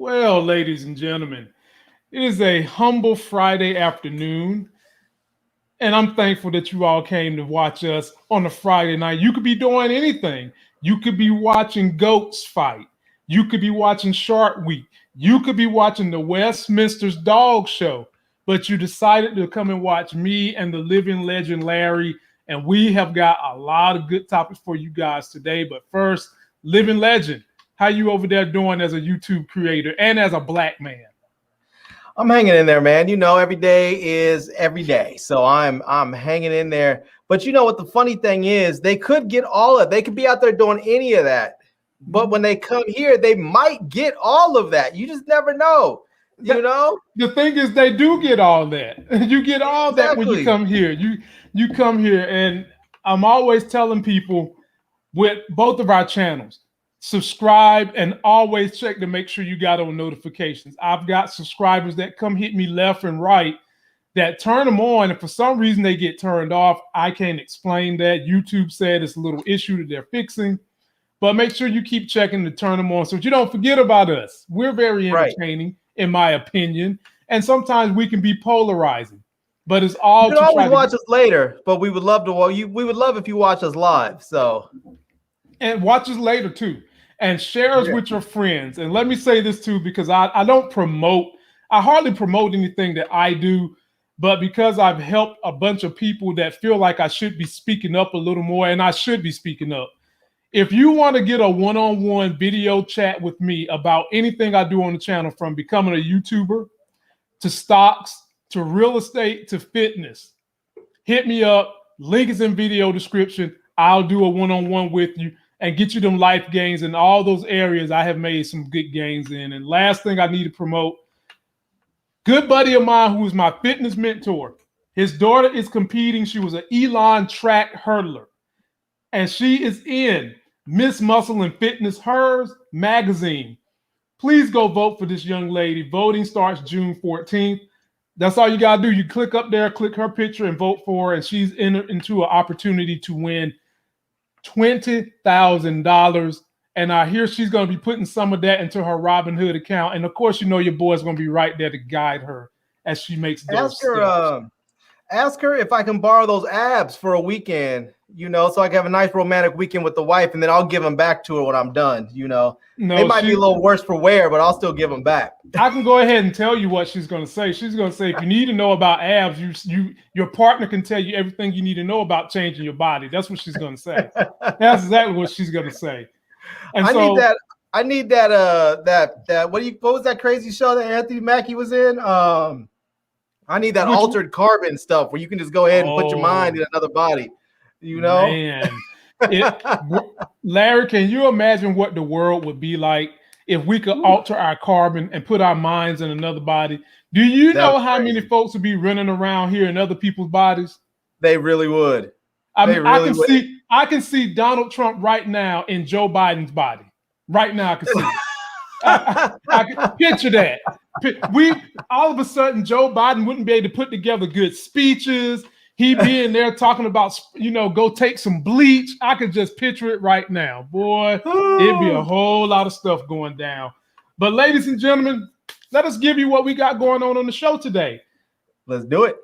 Well, ladies and gentlemen, it is a humble Friday afternoon, and I'm thankful that you all came to watch us on a Friday night. You could be doing anything. You could be watching goats fight. You could be watching Shark Week. You could be watching the Westminster's Dog Show, but you decided to come and watch me and the living legend Larry, and we have got a lot of good topics for you guys today. But first, living legend, how you over there doing as a YouTube creator and as a black man? I'm hanging in there, man. You know, every day is every day. So I'm hanging in there. But you know what the funny thing is, they could get all of it. They could be out there doing any of that. But when they come here, they might get all of that. You just never know. You know? The thing is they do get all that. You get all that when you come here. You come here, and I'm always telling people with both of our channels, subscribe and always check to make sure you got on notifications. I've got subscribers that come hit me left and right that turn them on, and for some reason they get turned off. I can't explain that. YouTube said it's a little issue that they're fixing, but make sure you keep checking to turn them on so that you don't forget about us. We're very entertaining, in my opinion, and sometimes we can be polarizing, but it's all. You can always watch us later, but we would love to. Well, we would love if you watch us live. So, and watch us later too. And share us with your friends. And let me say this too, because I don't promote, I hardly promote anything that I do, but because I've helped a bunch of people that feel like I should be speaking up a little more, and I should be speaking up. If you want to get a one-on-one video chat with me about anything I do on the channel, from becoming a YouTuber to stocks to real estate to fitness, hit me up. Link is in video description. I'll do a one-on-one with you and get you them life gains in all those areas I have made some good gains in. And last thing I need to promote, good buddy of mine who is my fitness mentor, his daughter is competing. She was an Elon track hurdler, and she is in Miss Muscle and Fitness, hers magazine. Please go vote for this young lady. Voting starts June 14th. That's all you got to do. You click up there, click her picture, and vote for her, and she's into an opportunity to win $20,000, and I hear she's going to be putting some of that into her Robinhood account. And of course, you know your boy's going to be right there to guide her as she makes those steps. Ask her if I can borrow those abs for a weekend, you know, so I can have a nice romantic weekend with the wife, and then I'll give them back to her when I'm done, you know. No, they might be a little worse for wear, but I'll still give them back. I can go ahead and tell you what she's going to say. She's going to say, if you need to know about abs, your partner can tell you everything you need to know about changing your body. That's what she's going to say. That's exactly what she's going to say. And I need that what was that crazy show that Anthony Mackie was in? I need that altered carbon stuff where you can just go ahead and put your mind in another body, you know? Man. Larry, can you imagine what the world would be like if we could alter our carbon and put our minds in another body? Do you know how many folks would be running around here in other people's bodies? They really would. I mean, I can see Donald Trump right now in Joe Biden's body. Right now, I can see it. I can picture that. All of a sudden, Joe Biden wouldn't be able to put together good speeches. He'd be in there talking about, go take some bleach. I could just picture it right now. Boy, it'd be a whole lot of stuff going down. But ladies and gentlemen, let us give you what we got going on the show today. Let's do it.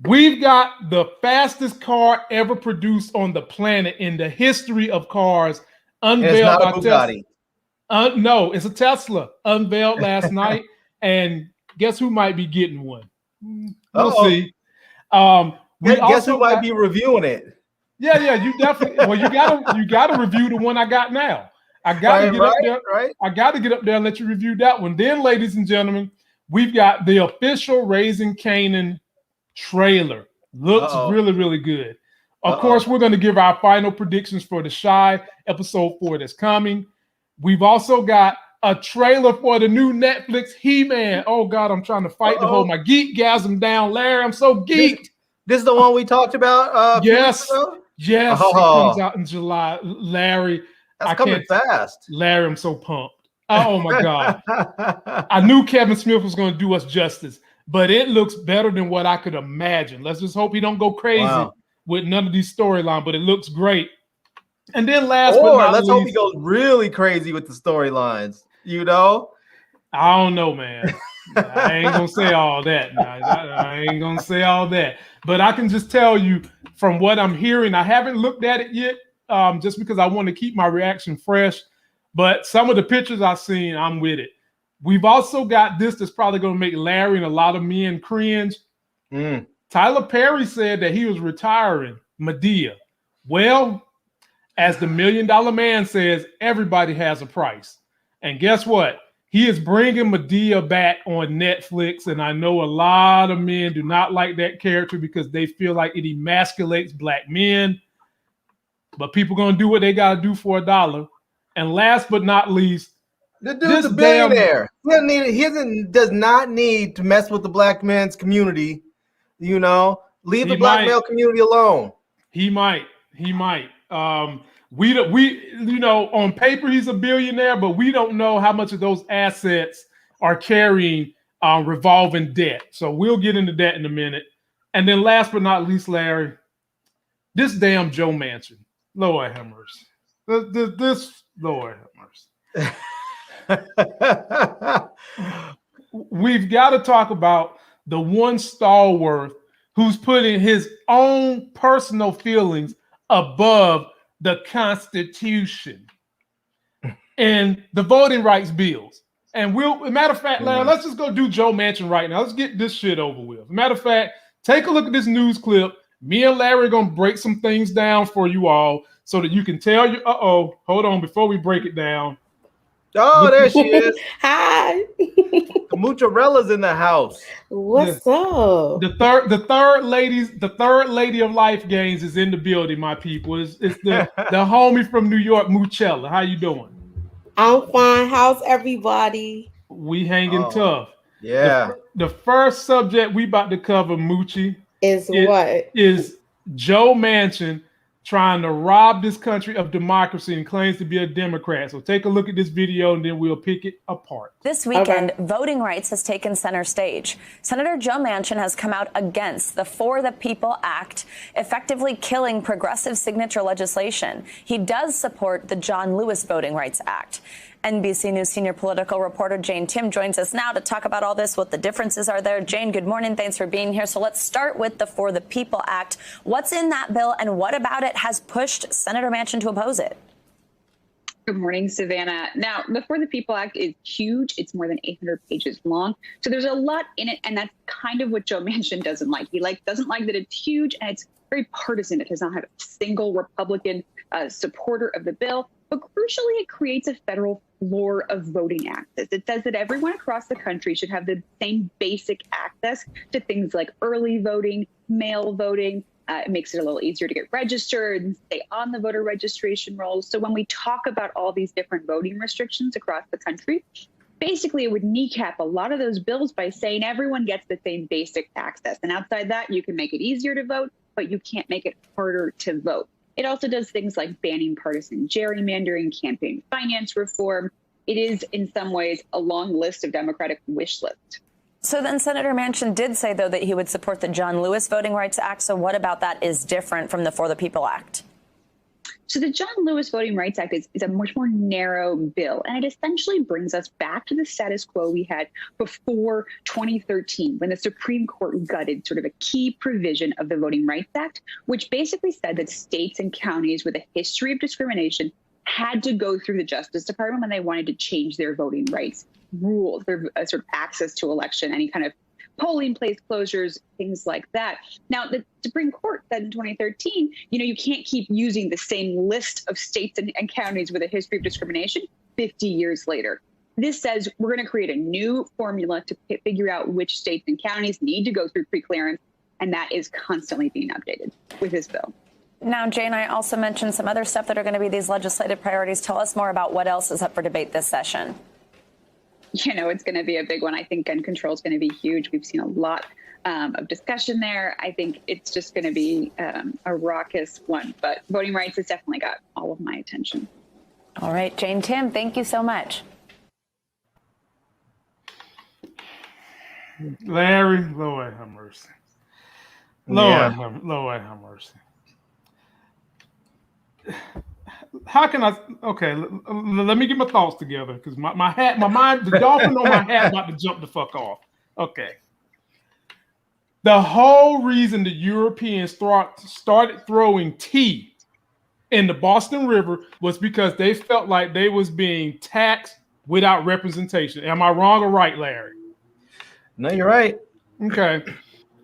We've got the fastest car ever produced on the planet in the history of cars, unveiled by Tesla. No, it's a Tesla, unveiled last night. And guess who might be getting one? We'll see. Guess who might be reviewing it? Yeah, you definitely. Well, you gotta review the one I got now. I gotta get up there. Right? I gotta get up there and let you review that one. Then, ladies and gentlemen, we've got the official Raising Kanan trailer. Looks really, really good. Of course, we're going to give our final predictions for the Shy episode 4 that's coming. We've also got a trailer for the new Netflix He-Man. Oh God, I'm trying to fight to hold my geekgasm down, Larry. I'm so geeked. This is the one we talked about. Yes. It comes out in July, Larry. That's coming fast. Larry, I'm so pumped. Oh my God. I knew Kevin Smith was going to do us justice, but it looks better than what I could imagine. Let's just hope he don't go crazy with none of these storylines, but it looks great. And then last but not least, let's hope he goes really crazy with the storylines, you know? I don't know, man. I ain't gonna say all that. I ain't gonna say all that. But I can just tell you from what I'm hearing. I haven't looked at it yet, just because I want to keep my reaction fresh. But some of the pictures I've seen, I'm with it. We've also got this that's probably going to make Larry and a lot of men cringe. Tyler Perry said that he was retiring Madea. Well, as the $1 Million Man says, everybody has a price. And guess what? He is bringing Madea back on Netflix. And I know a lot of men do not like that character because they feel like it emasculates black men. But people going to do what they got to do for $1. And last but not least, the dude's a billionaire. He does not need to mess with the black men's community. You know, leave the black male community alone. He might. We on paper he's a billionaire, but we don't know how much of those assets are carrying revolving debt. So we'll get into that in a minute. And then last but not least, Larry, this damn Joe Manchin. Lord have mercy. This Lord have mercy. We've got to talk about the one stalwart who's putting his own personal feelings above the Constitution and the voting rights bills. And matter of fact, Larry, let's just go do Joe Manchin right now. Let's get this shit over with. Matter of fact, take a look at this news clip. Me and Larry are going to break some things down for you all so that you can tell you, hold on, before we break it down. Oh, there she is. Hi. The Moocharella's in the house. What's up? The third lady of Life Gains is in the building, my people. It's the homie from New York, Moochella. How you doing? I'm fine. How's everybody? We hanging tough. Yeah. The first subject we about to cover, Moochie, is Joe Manchin trying to rob this country of democracy and claims to be a Democrat. So take a look at this video and then we'll pick it apart. This weekend, voting rights has taken center stage. Senator Joe Manchin has come out against the For the People Act, effectively killing progressive signature legislation. He does support the John Lewis Voting Rights Act. NBC News senior political reporter Jane Tim joins us now to talk about all this, what the differences are there. Jane, good morning. Thanks for being here. So let's start with the For the People Act. What's in that bill and what about it has pushed Senator Manchin to oppose it? Good morning, Savannah. Now, the For the People Act is huge. It's more than 800 pages long. So there's a lot in it, and that's kind of what Joe Manchin doesn't like. He doesn't like that it's huge and it's very partisan. It does not have a single Republican supporter of the bill. But crucially, it creates a federal floor of voting access. It says that everyone across the country should have the same basic access to things like early voting, mail voting. It makes it a little easier to get registered and stay on the voter registration rolls. So when we talk about all these different voting restrictions across the country, basically it would kneecap a lot of those bills by saying everyone gets the same basic access. And outside that, you can make it easier to vote, but you can't make it harder to vote. It also does things like banning partisan gerrymandering, campaign finance reform. It is, in some ways, a long list of Democratic wish lists. So then Senator Manchin did say, though, that he would support the John Lewis Voting Rights Act. So what about that is different from the For the People Act? So the John Lewis Voting Rights Act is a much more narrow bill, and it essentially brings us back to the status quo we had before 2013, when the Supreme Court gutted sort of a key provision of the Voting Rights Act, which basically said that states and counties with a history of discrimination had to go through the Justice Department when they wanted to change their voting rights rules, their sort of access to election, any kind of polling place closures, things like that. Now, the Supreme Court said in 2013, you can't keep using the same list of states and counties with a history of discrimination 50 years later. This says we're going to create a new formula to figure out which states and counties need to go through preclearance, and that is constantly being updated with this bill. Now, Jane, I also mentioned some other stuff that are going to be these legislative priorities. Tell us more about what else is up for debate this session. It's going to be a big one. I think gun control is going to be huge. We've seen a lot of discussion there. I think it's just going to be a raucous one. But voting rights has definitely got all of my attention. All right, Jane Tim, thank you so much. Larry, Lord have mercy. Lord have mercy. how can I? Okay, let me get my thoughts together because my mind, the dolphin on my hat about to jump the fuck off. Okay. The whole reason the Europeans started throwing tea in the Boston River was because they felt like they was being taxed without representation. Am I wrong or right, Larry? No, you're right. Okay.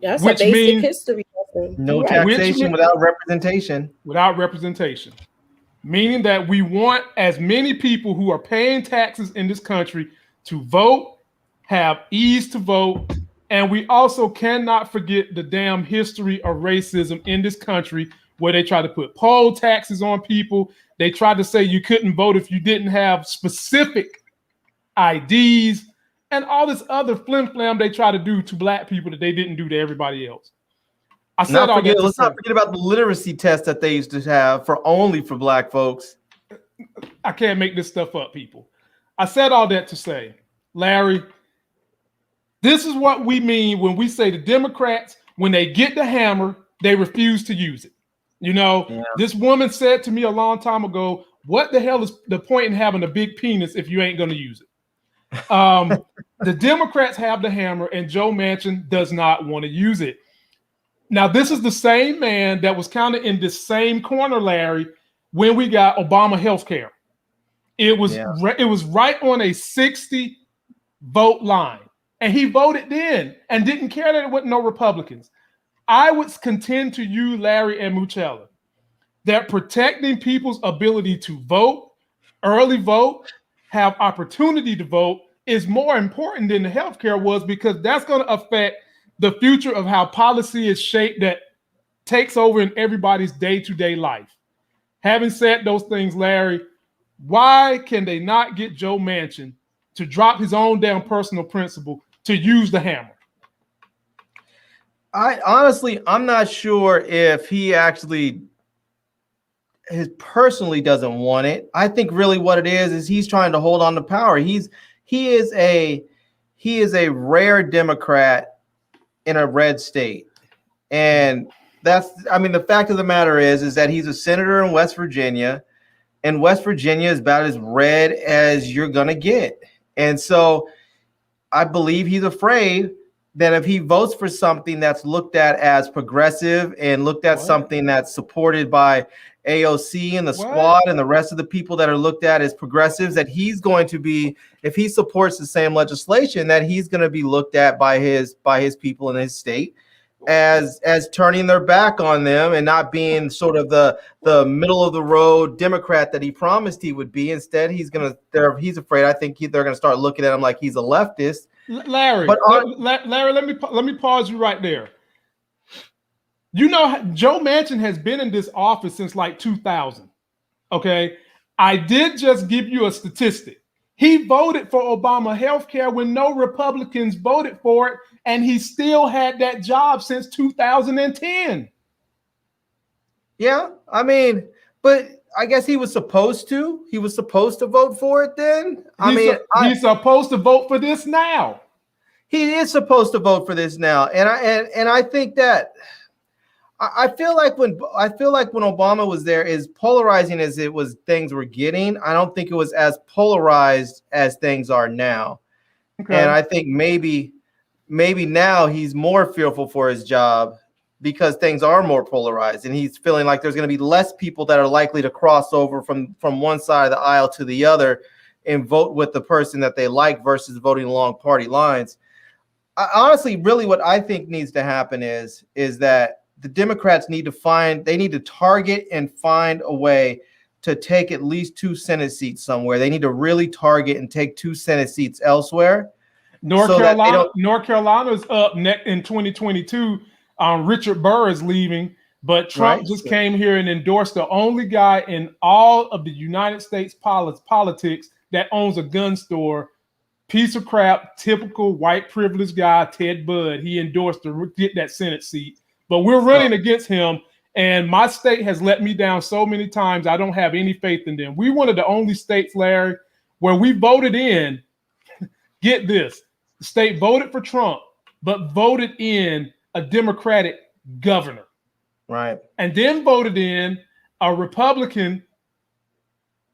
That's Which a basic means history lesson. No You're right. taxation without representation. Without representation. Meaning that we want as many people who are paying taxes in this country to vote, have ease to vote, and we also cannot forget the damn history of racism in this country where they try to put poll taxes on people. They tried to say you couldn't vote if you didn't have specific IDs and all this other flim-flam they try to do to black people that they didn't do to everybody else. Let's not forget about the literacy test that they used to have only for black folks. I can't make this stuff up, people. I said all that to say, Larry, this is what we mean when we say the Democrats, when they get the hammer, they refuse to use it. You know, This woman said to me a long time ago, what the hell is the point in having a big penis if you ain't going to use it? The Democrats have the hammer and Joe Manchin does not want to use it. Now, this is the same man that was kind of in this same corner, Larry, when we got Obama health care. It was right on a 60 vote line. And he voted then and didn't care that it wasn't no Republicans. I would contend to you, Larry and Muchella, that protecting people's ability to vote, early vote, have opportunity to vote is more important than the healthcare was, because that's going to affect the future of how policy is shaped that takes over in everybody's day-to-day life. Having said those things, Larry, why can they not get Joe Manchin to drop his own damn personal principle to use the hammer? I'm not sure if he actually personally doesn't want it. I think really what it is he's trying to hold on to power. He is a rare Democrat in a red state. And the fact of the matter is that he's a senator in West Virginia, and West Virginia is about as red as you're going to get. And so I believe he's afraid that if he votes for something that's looked at as progressive and looked at something that's supported by AOC and the squad and the rest of the people that are looked at as progressives, that he's going to be, if he supports the same legislation, that he's going to be looked at by his people in his state as turning their back on them and not being sort of the middle of the road Democrat that he promised he would be. Instead, he's afraid. I think they're going to start looking at him like he's a leftist. Larry, Larry, let me pause you right there. You know, Joe Manchin has been in this office since like 2000. Okay, I did just give you a statistic. He voted for Obama health care when no Republicans voted for it, and he still had that job since 2010. Yeah, but I guess he was supposed to. He was supposed to vote for it then. He's supposed to vote for this now. He is supposed to vote for this now, and I think that I feel like when Obama was there, as polarizing as things were getting, I don't think it was as polarized as things are now. Okay. And I think maybe now he's more fearful for his job because things are more polarized, and he's feeling like there's going to be less people that are likely to cross over from one side of the aisle to the other and vote with the person that they like versus voting along party lines. Honestly, really what I think needs to happen is that the Democrats need to target and find a way to take at least 2 Senate seats somewhere. They need to really target and take 2 Senate seats elsewhere. North Carolina is up next in 2022. Richard Burr is leaving, but Trump just came here and endorsed the only guy in all of the United States politics that owns a gun store. Piece of crap, typical white privileged guy, Ted Budd. He endorsed to get that Senate seat. But we're running against him, and my state has let me down so many times. I don't have any faith in them. We're one of the only states, Larry, where we voted in, get this, the state voted for Trump, but voted in a Democratic governor. Right. And then voted in a Republican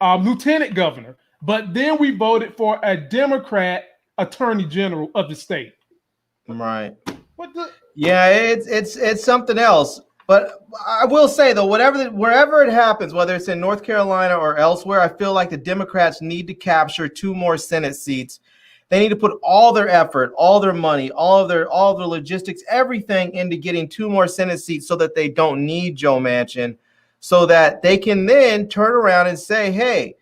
lieutenant governor. But then we voted for a Democrat attorney general of the state. Right. What the? Yeah, it's something else. But I will say though, wherever it happens, whether it's in North Carolina or elsewhere, I feel like the Democrats need to capture 2 more Senate seats. They need to put all their effort, all their money, all of their logistics, everything into getting 2 more Senate seats so that they don't need Joe Manchin, so that they can then turn around and say, hey,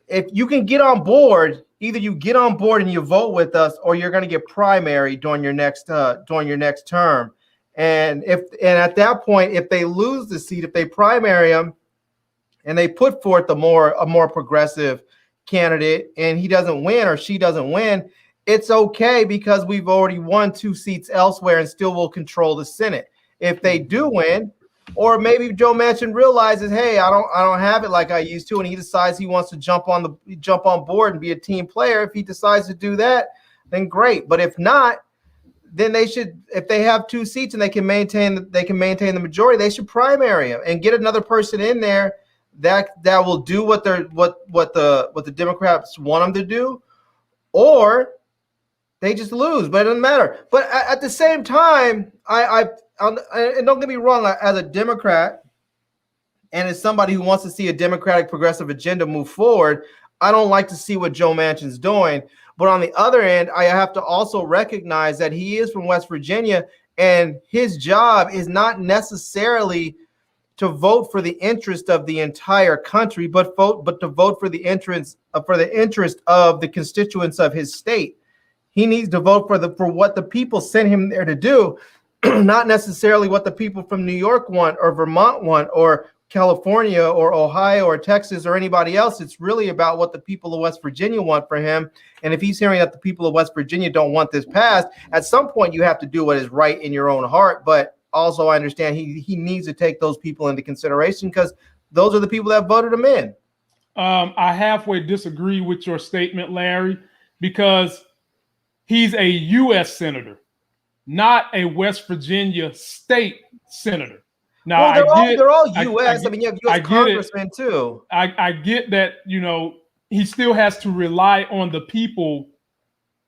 if you can get on board, either you get on board and you vote with us, or you're going to get primary during your next term. And at that point, if they lose the seat, if they primary him and they put forth a more progressive candidate and he doesn't win or she doesn't win, it's okay because we've already won 2 seats elsewhere and still will control the Senate. If they do win, or maybe Joe Manchin realizes, hey, I don't have it like I used to, and he decides he wants to jump on board and be a team player. If he decides to do that, then great. But if not, then they should, if they have 2 seats and they can maintain the majority, they should primary him and get another person in there that will do what the Democrats want them to do, or they just lose. But it doesn't matter. But at the same time, and don't get me wrong, as a Democrat and as somebody who wants to see a Democratic progressive agenda move forward, I don't like to see what Joe Manchin's doing. But on the other end, I have to also recognize that he is from West Virginia, and his job is not necessarily to vote for the interest of the entire country, but to vote for the interest of the constituents of his state. He needs to vote for what the people sent him there to do, not necessarily what the people from New York want or Vermont want or California or Ohio or Texas or anybody else. It's really about what the people of West Virginia want for him. And if he's hearing that the people of West Virginia don't want this passed, at some point you have to do what is right in your own heart. But also I understand he needs to take those people into consideration because those are the people that voted him in. I halfway disagree with your statement, Larry, because he's a U.S. senator, not a West Virginia state senator. Now, they're all U.S. I mean, you have U.S. congressmen too. I get that, he still has to rely on the people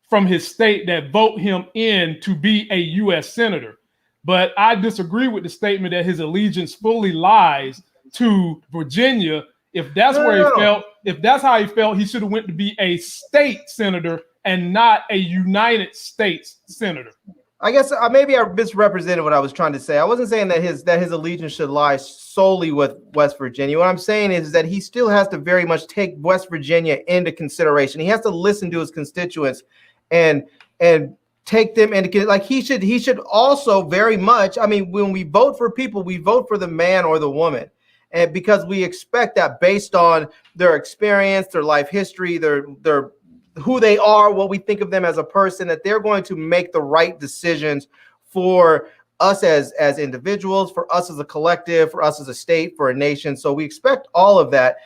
from his state that vote him in to be a U.S. senator. But I disagree with the statement that his allegiance fully lies to Virginia. If that's if that's how he felt, he should have went to be a state senator and not a United States senator. I guess maybe I misrepresented what I was trying to say. I wasn't saying that his allegiance should lie solely with West Virginia. What I'm saying is that he still has to very much take West Virginia into consideration. He has to listen to his constituents and take them into, like, he should also very much, I mean, when we vote for people, we vote for the man or the woman. And because we expect that based on their experience, their life history, their who they are, what we think of them as a person, that they're going to make the right decisions for us as individuals, for us as a collective, for us as a state, for a nation. So we expect all of that.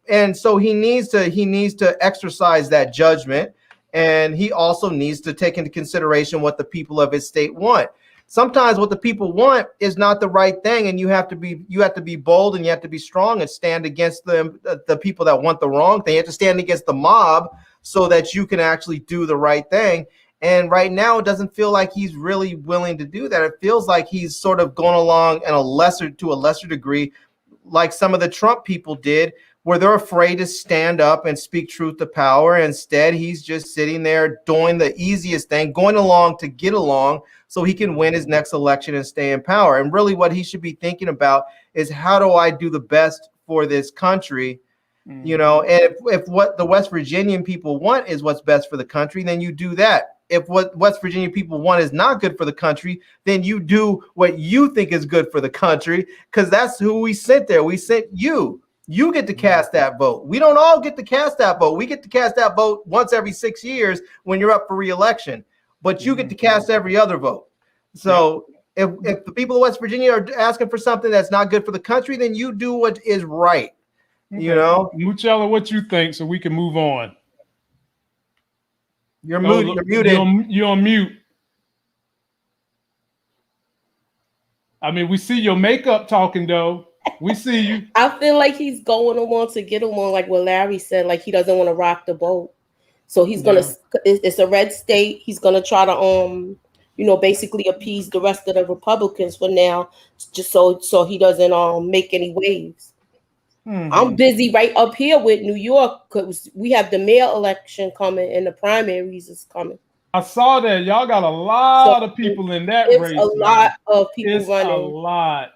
And so he needs to exercise that judgment. And he also needs to take into consideration what the people of his state want. Sometimes what the people want is not the right thing, and you have to be bold and you have to be strong and stand against the people that want the wrong thing. You have to stand against the mob so that you can actually do the right thing. And right now, it doesn't feel like he's really willing to do that. It feels like he's sort of going along to a lesser degree, like some of the Trump people did, where they're afraid to stand up and speak truth to power. Instead, he's just sitting there doing the easiest thing, going along to get along so he can win his next election and stay in power. And really what he should be thinking about is, how do I do the best for this country? And if what the West Virginian people want is what's best for the country, then you do that. If what West Virginia people want is not good for the country, then you do what you think is good for the country, because that's who we sent there. We sent you. You get to cast that vote. We don't all get to cast that vote. We get to cast that vote once every 6 years when you're up for re-election, but you get to cast every other vote. So if the people of West Virginia are asking for something that's not good for the country, then you do what is right. Okay. Muchella, what you think, so we can move on? You're muted. You're on mute. I mean, we see your makeup talking though. We see you. I feel like he's going along to get along, like what Larry said. Like he doesn't want to rock the boat, so he's gonna. It's a red state. He's gonna try to basically appease the rest of the Republicans for now, just so he doesn't make any waves. Mm-hmm. I'm busy right up here with New York because we have the mayor election coming and the primaries is coming. I saw that y'all got a lot of people in that race. It's a lot of people running. A lot.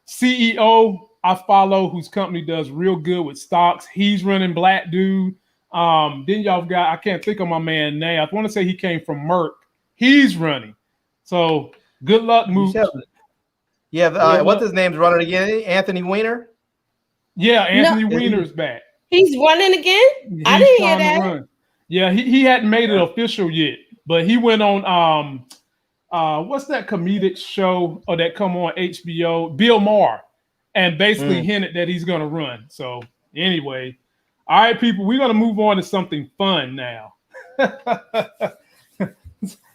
CEO I follow, whose company does real good with stocks. He's running, black dude. Then y'all got, I can't think of my man name. I want to say he came from Merck. He's running. So good luck, Mooch. Yeah, what's his name's running again? Anthony Weiner? Yeah, Anthony Weiner's back. He's running again? I didn't hear that. Run. Yeah, he hadn't made it official yet, but he went on what's that comedic show that come on HBO? Bill Maher, and basically hinted that he's gonna run. So anyway, all right, people, we're gonna move on to something fun now.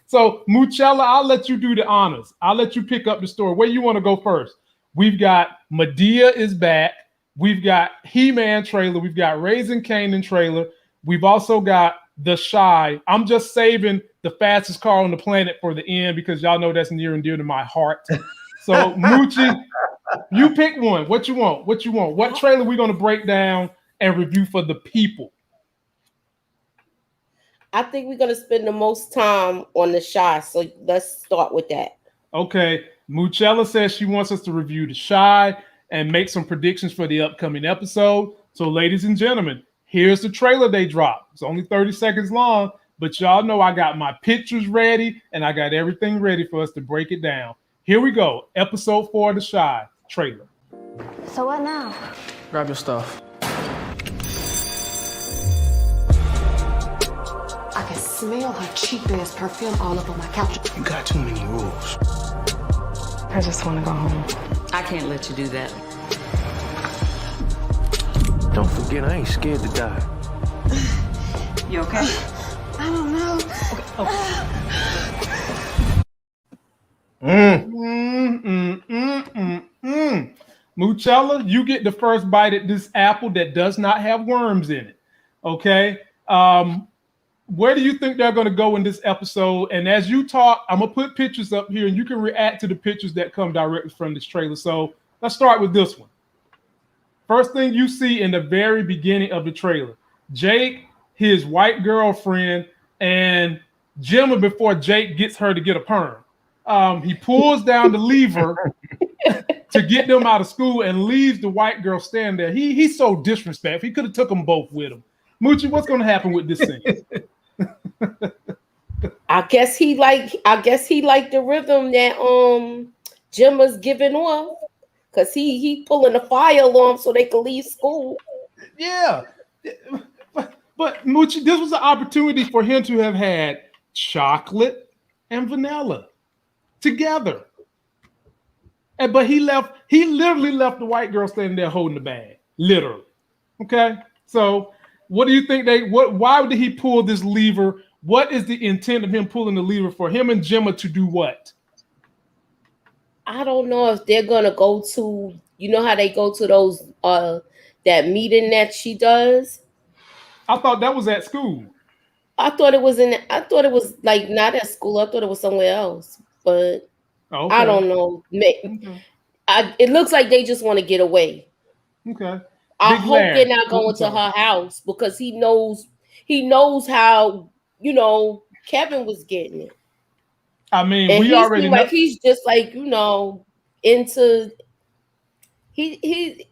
So Moochella, I'll let you do the honors. I'll let you pick up the story. Where you want to go first? We've got Madea is back. We've got He-Man trailer. We've got Raising Kanan trailer. We've also got The Shy. I'm just saving the fastest car on the planet for the end because y'all know that's near and dear to my heart. So Moochie, you pick one. What you want? What you want? What trailer we going to break down and review for the people? I think we're going to spend the most time on The Shy. So let's start with that. Okay. Moochella says she wants us to review The Shy and make some predictions for the upcoming episode. So ladies and gentlemen, here's the trailer they dropped. It's only 30 seconds long, but y'all know I got my pictures ready and I got everything ready for us to break it down. Here we go. Episode 4 of The Shy trailer. So what now? Grab your stuff. I can smell her cheap-ass perfume all over my couch. You got too many rules. I just want to go home. I can't let you do that. Don't forget, I ain't scared to die. You okay? I don't know. Okay. Moochella, you get the first bite at this apple that does not have worms in it. Okay. Where do you think they're going to go in this episode? And as you talk, I'm going to put pictures up here and you can react to the pictures that come directly from this trailer. So let's start with this one. First thing you see in the very beginning of the trailer, Jake, his white girlfriend, and Gemma before Jake gets her to get a perm. He pulls down the lever to get them out of school and leaves the white girl standing there. He's so disrespectful. He could have took them both with him. Moochie, what's going to happen with this scene? I guess he liked the rhythm that Gemma's giving off. Because he pulling the fire alarm so they can leave school. Yeah. But Moochie, this was an opportunity for him to have had chocolate and vanilla together. But he literally left the white girl standing there holding the bag. Literally. Okay? So what do you think why did he pull this lever? What is the intent of him pulling the lever for him and Gemma to do what? I don't know if they're gonna go to, you know how they go to those that meeting that she does. I thought that was at school. I thought it was like not at school. I thought it was somewhere else, but okay. I don't know. Okay. It looks like they just want to get away. Okay. I hope they're not going to her house because he knows how Kevin was getting it. I mean, and we already know. Like he's just like, into he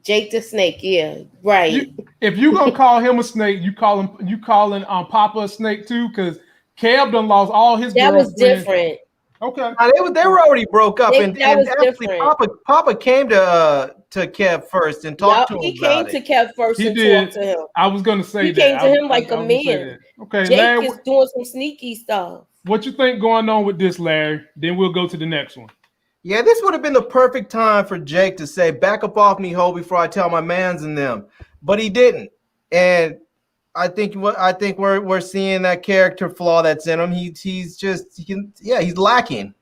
Jake the Snake, yeah, right. If you gonna call him a snake, you calling Papa a snake too, because Kev done lost all his. That was different. Okay, they were already broke up, and actually different. Papa came to Kev first and talked to him. He came to Kev first and talked to him. I was gonna say he came to him like a man. Okay, Jake Larry, is doing some sneaky stuff. What you think going on with this, Larry? Then we'll go to the next one. Yeah, this would have been the perfect time for Jake to say, "Back up off me, ho," before I tell my mans and them. But he didn't, and I think we're seeing that character flaw that's in him. He's lacking.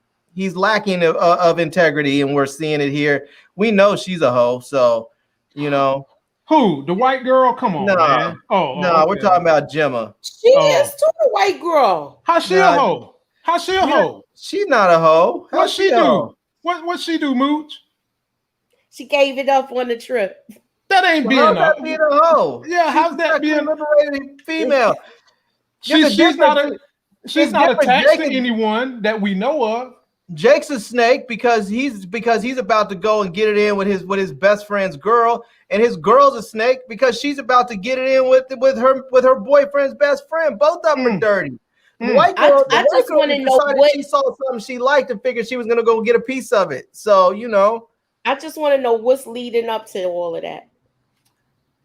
lacking of integrity, and we're seeing it here. We know she's a hoe, so you know. Who? The white girl? Come on, man. No, we're talking about Gemma. She is too, a white girl. How's she a hoe? How's she a hoe? She's not a hoe. What she do? What she do, Mooch? She gave it up on the trip. That ain't being a hoe. Yeah, how's that being a liberated female? She's not attached to anyone that we know of. Jake's a snake because he's about to go and get it in with his best friend's girl, and his girl's a snake because she's about to get it in with her boyfriend's best friend. Both of them are dirty. The white girl, I just want to know what she saw something she liked and figured she was gonna go get a piece of it. So I just want to know what's leading up to all of that.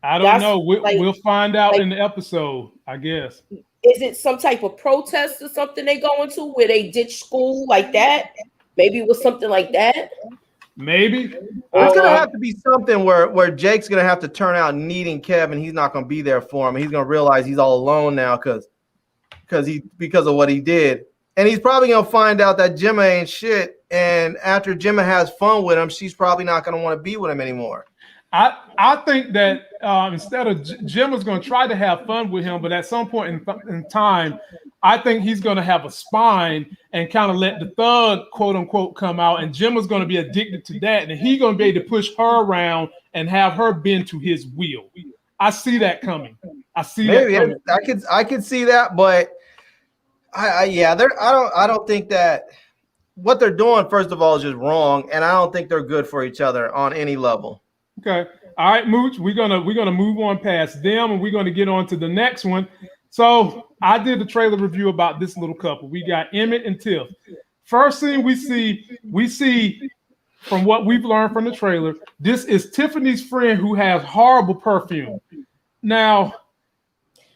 I don't know. We'll find out in the episode, I guess. Is it some type of protest or something they going to where they ditch school like that? Maybe it was something like that. Maybe. It's gonna have to be something where Jake's gonna have to turn out needing Kev, and he's not gonna be there for him. He's gonna realize he's all alone now because of what he did. And he's probably gonna find out that Gemma ain't shit. And after Gemma has fun with him, she's probably not gonna want to be with him anymore. I think that instead of Gemma's going to try to have fun with him, but at some point in time, I think he's going to have a spine and kind of let the thug, quote unquote, come out, and Gemma's going to be addicted to that, and he's going to be able to push her around and have her bend to his will. I see that coming. I could see that, but I don't think that what they're doing, first of all, is just wrong, and I don't think they're good for each other on any level. Okay. All right, Mooch, we're gonna move on past them, and we're gonna get on to the next one. So I did the trailer review about this little couple. We got Emmett and Tiff. First thing we see from what we've learned from the trailer, this is Tiffany's friend who has horrible perfume. Now,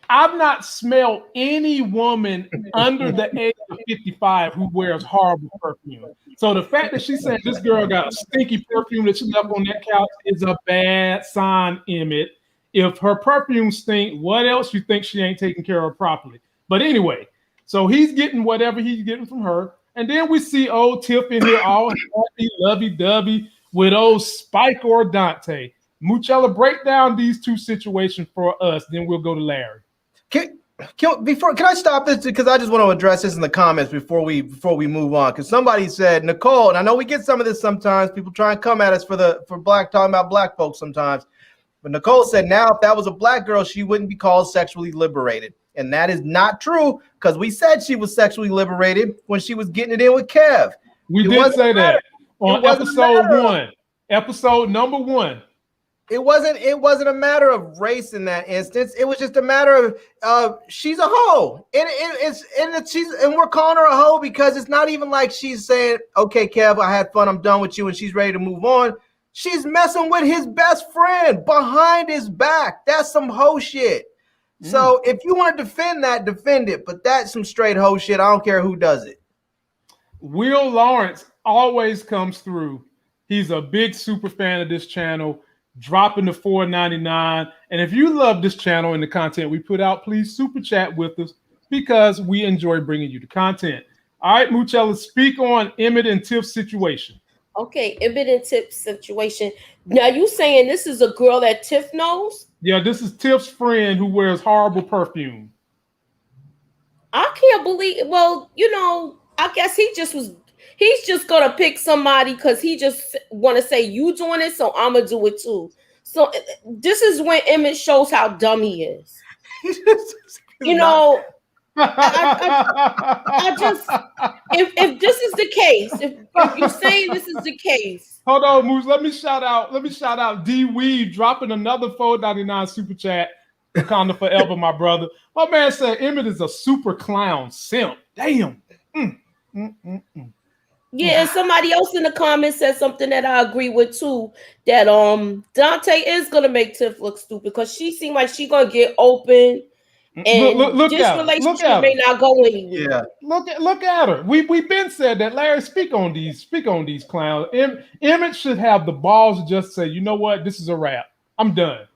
I've not smelled any woman under the age of 55 who wears horrible perfume. So the fact that she's saying this girl got a stinky perfume that she left on that couch is a bad sign, Emmett. If her perfume stink, what else you think she ain't taking care of properly? But anyway, so he's getting whatever he's getting from her. And then we see old Tiff in here all happy, lovey-dovey with old Spike or Dante. Moochella, break down these two situations for us, then we'll go to Larry. Can I stop this because I just want to address this in the comments before we move on? Because somebody said, Nicole, and I know we get some of this sometimes. People try and come at us for talking about black folks sometimes. But Nicole said, now if that was a black girl, she wouldn't be called sexually liberated. And that is not true because we said she was sexually liberated when she was getting it in with Kev. We did say that on episode 1, episode number 1. It wasn't a matter of race in that instance. It was just a matter of she's a hoe, and we're calling her a hoe because it's not even like she's saying, "Okay, Kev, I had fun, I'm done with you," and she's ready to move on. She's messing with his best friend behind his back. That's some hoe shit. So if you want to defend that, defend it. But that's some straight hoe shit. I don't care who does it. Will Lawrence always comes through. He's a big super fan of this channel. Dropping the $4.99. And if you love this channel and the content we put out, please super chat with us because we enjoy bringing you the content. All right, Moochella, speak on Emmett and Tiff's situation. Okay, Emmett and Tiff's situation. Now, you saying this is a girl that Tiff knows? Yeah, this is Tiff's friend who wears horrible perfume. I can't believe. Well, I guess he's just gonna pick somebody because he just want to say you doing it, so I'm gonna do it too. So this is when Emmett shows how dumb he is. I just if this is the case, if you're saying this is the case. Hold on, Moose. Let me shout out D Weed dropping another $4.99 super chat. Wakanda forever, my brother. My man said Emmett is a super clown simp. Damn. Yeah, and somebody else in the comments said something that I agree with too. That Dante is gonna make Tiff look stupid because she seemed like she gonna get open, and look this relationship may not go anywhere. Yeah. Look at her. We've been said that. Larry, speak on these clowns. Emmett should have the balls to just say, you know what, this is a wrap. I'm done.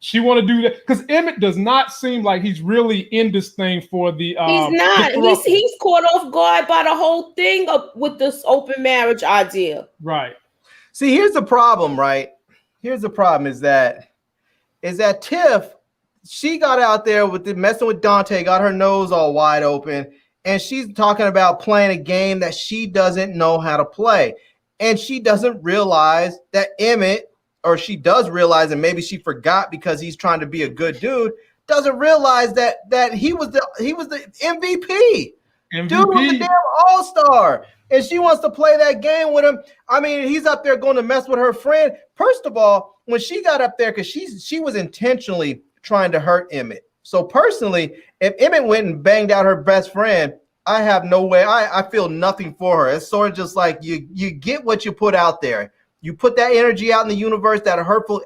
She want to do that because Emmett does not seem like he's really in this thing for the. He's not. He's caught off guard by the whole thing with this open marriage idea. Right. See, here's the problem, right? Here's the problem is that Tiff, she got out there with messing with Dante, got her nose all wide open, and she's talking about playing a game that she doesn't know how to play. And she doesn't realize that Emmett, or she does realize, and maybe she forgot because he's trying to be a good dude, doesn't realize that he was the MVP. Dude was the damn all-star. And she wants to play that game with him. I mean, he's up there going to mess with her friend. First of all, when she got up there, because she was intentionally trying to hurt Emmett. So personally, if Emmett went and banged out her best friend, I have no way. I feel nothing for her. It's sort of just like you get what you put out there. You put that energy out in the universe, that hurtful,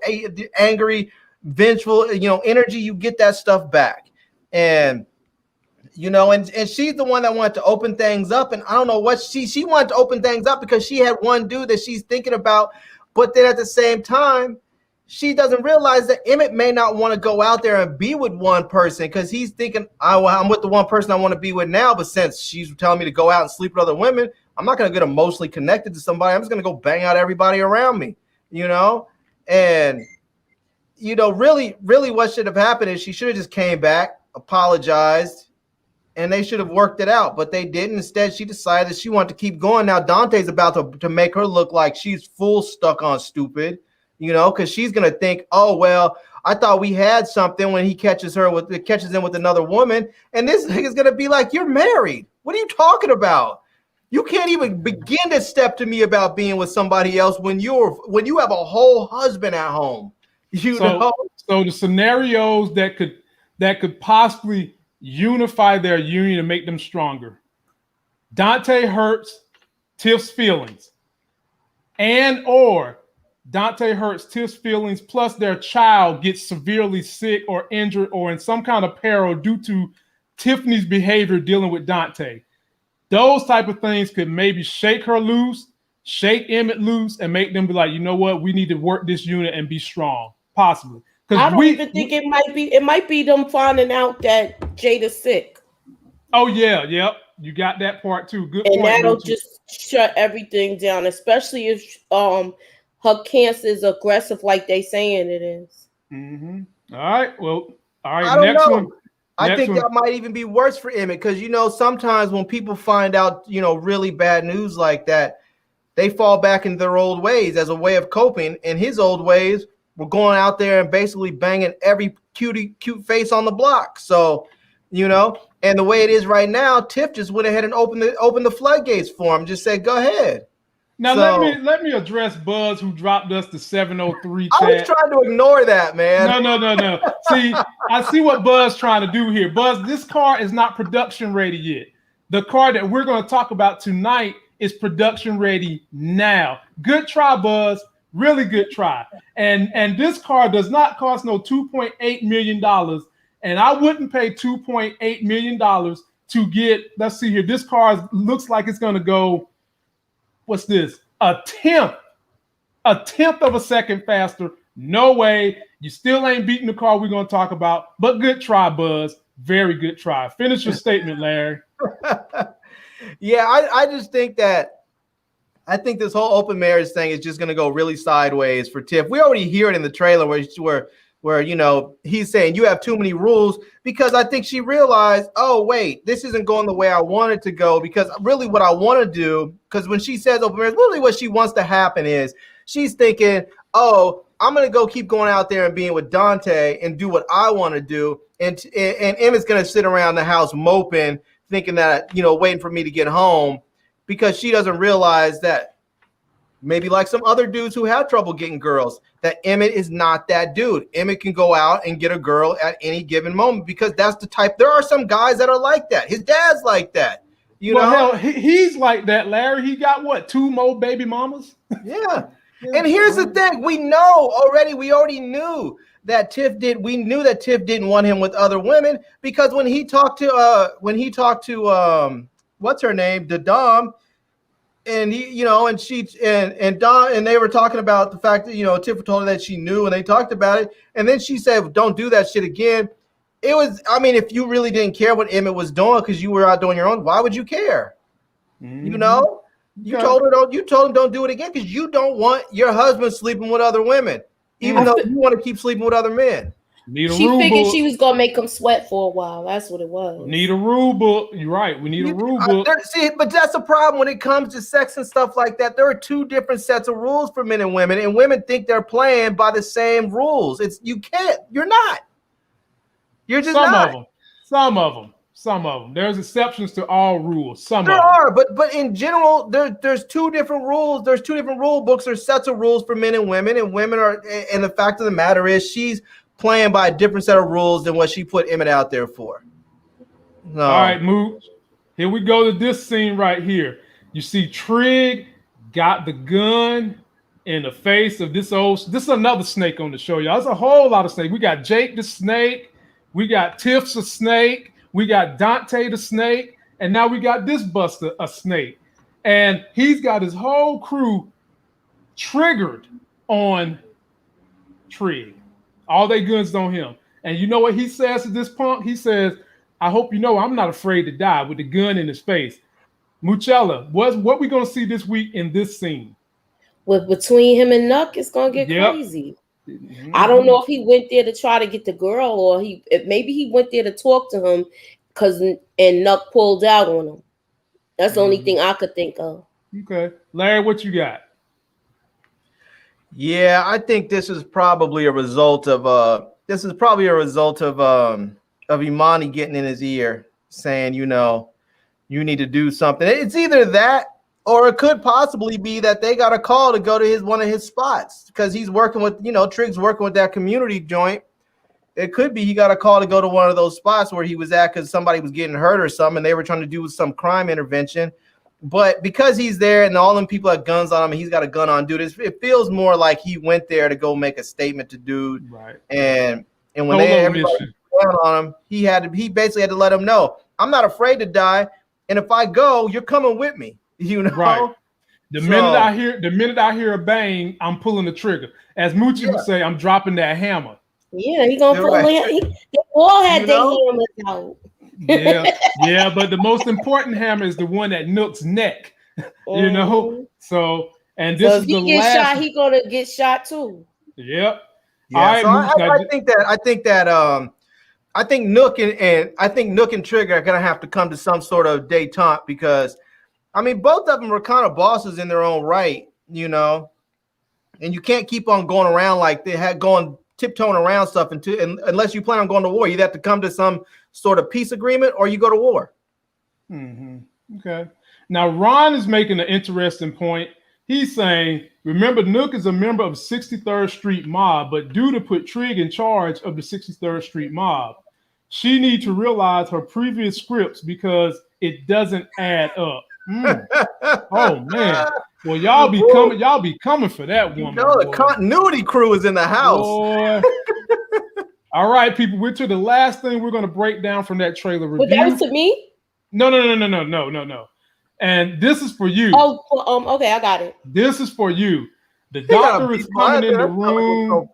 angry, vengeful, energy, you get that stuff back. And, and she's the one that wanted to open things up. And I don't know what she wanted to open things up because she had one dude that she's thinking about. But then at the same time, she doesn't realize that Emmett may not want to go out there and be with one person because he's thinking, I'm with the one person I want to be with now. But since she's telling me to go out and sleep with other women, I'm not going to get emotionally connected to somebody. I'm just going to go bang out everybody around me, And, really, really what should have happened is she should have just came back, apologized, and they should have worked it out. But they didn't. Instead, she decided that she wanted to keep going. Now, Dante's about to make her look like she's full stuck on stupid, because she's going to think, oh, well, I thought we had something when he catches in with another woman. And this nigga's going to be like, you're married. What are you talking about? You can't even begin to step to me about being with somebody else when you have a whole husband at home. So the scenarios that could possibly unify their union and make them stronger. Dante hurts Tiff's feelings, or Dante hurts Tiff's feelings, plus their child gets severely sick or injured or in some kind of peril due to Tiffany's behavior dealing with Dante. Those type of things could maybe shake her loose, shake Emmett loose, and make them be like, you know what, we need to work this unit and be strong, possibly. I don't even think it might be them finding out that Jada's sick. Oh yeah, yep. You got that part too. Good point. And that'll just shut everything down, especially if her cancer is aggressive like they saying it is. Mm-hmm. All right. Well, all right. I don't know. I think that might even be worse for Emmett because, sometimes when people find out, really bad news like that, they fall back into their old ways as a way of coping. And his old ways were going out there and basically banging every cute face on the block. So, and the way it is right now, Tiff just went ahead and opened the floodgates for him. Just said, go ahead. Now let me address Buzz, who dropped us the 703 chat. I was trying to ignore that, man. No. See, I see what Buzz trying to do here. Buzz, this car is not production ready yet. The car that we're going to talk about tonight is production ready now. Good try, Buzz. Really good try. And this car does not cost no $2.8 million. And I wouldn't pay $2.8 million to get, let's see here. This car looks like it's going to go, what's this? A tenth of a second faster. No way. You still ain't beating the car we're going to talk about. But good try, Buzz. Very good try. Finish your statement, Larry. Yeah, I just think I think this whole open marriage thing is just going to go really sideways for Tiff. We already hear it in the trailer where he's saying you have too many rules, because I think she realized, oh, wait, this isn't going the way I want it to go, because really what I want to do, because when she says open marriage, really what she wants to happen is she's thinking, oh, I'm going to go keep going out there and being with Dante and do what I want to do. And Emma's going to sit around the house moping, thinking that, waiting for me to get home, because she doesn't realize that maybe like some other dudes who have trouble getting girls, that Emmett is not that dude. Emmett can go out and get a girl at any given moment, because that's the type. There are some guys that are like that. His dad's like that. Hell, he's like that, Larry. He got what, 2 more baby mamas? Yeah. And here's the thing. We already knew that Tiff didn't want him with other women, because when he talked to what's her name, the Dom, and he, you know, and she and Don, and they were talking about the fact that, you know, Tiff told her that she knew, and they talked about it, and then she said, "Don't do that shit again." It was, I mean, if you really didn't care what Emmett was doing because you were out doing your own, why would you care? Mm-hmm. You know, you told him don't do it again because you don't want your husband sleeping with other women, even though you want to keep sleeping with other men. She figured she was gonna make him sweat for a while. That's what it was. Need a rule book. You're right. We need a rule book. See, but that's the problem when it comes to sex and stuff like that. There are two different sets of rules for men and women think they're playing by the same rules. You can't. You're not. You're just not. Some of them. There's exceptions to all rules. There are, but in general, there's two different rules. There's two different rule books. There's sets of rules for men, and women are. And the fact of the matter is, she's playing by a different set of rules than what she put Emmett out there for. No. All right, Mooch. Here we go to this scene right here. You see Trig got the gun in the face of this is another snake on the show, y'all. There's a whole lot of snakes. We got Jake the snake. We got Tiff's a snake. We got Dante the snake. And now we got this Buster a snake. And he's got his whole crew triggered on Trig. All they guns on him. And you know what he says to this punk? He says, "I hope you know I'm not afraid to die," with the gun in his face. Muchella, what we going to see this week in this scene? With between him and Nuck, it's going to get crazy. Mm-hmm. I don't know if he went there to try to get the girl, or maybe he went there to talk to him and Nuck pulled out on him. That's the only thing I could think of. Okay. Larry, what you got? Yeah, I think this is probably a result of Imani getting in his ear saying, you know, you need to do something. It's either that, or it could possibly be that they got a call to go to one of his spots because he's working with, you know, Trig's working with that community joint. It could be he got a call to go to one of those spots where he was at because somebody was getting hurt or something, and they were trying to do some crime intervention. But because he's there and all them people have guns on him and he's got a gun on dude, it feels more like he went there to go make a statement to dude. Right. And when everybody down on him, he basically had to let him know, I'm not afraid to die. And if I go, you're coming with me. You know? Right. The minute I hear a bang, I'm pulling the trigger. As Moochie would say, I'm dropping that hammer. Yeah, he gonna pull it. They all had their hammers out. Yeah, but the most important hammer is the one at Nook's neck. You know, so this is the last. Shot, he gonna get shot too. Yep. Yeah, all right, so I think Nook and Trigger are gonna have to come to some sort of détente because, I mean, both of them are kind of bosses in their own right, you know, and you can't keep on going around like they had tiptoeing around stuff unless you plan on going to war. You'd have to come to some sort of peace agreement or you go to war. Mm-hmm. Okay. Now, Ron is making an interesting point. He's saying, remember, Nook is a member of 63rd Street Mob, but due to put Trig in charge of the 63rd Street Mob, she needs to realize her previous scripts because it doesn't add up. Oh, man. Well, y'all be coming for that one. You know, the continuity crew is in the house. All right, people, we're to the last thing we're going to break down from that trailer review. But that was to me? No. And this is for you. Oh, okay, I got it. This is for you. The doctor is coming in the room.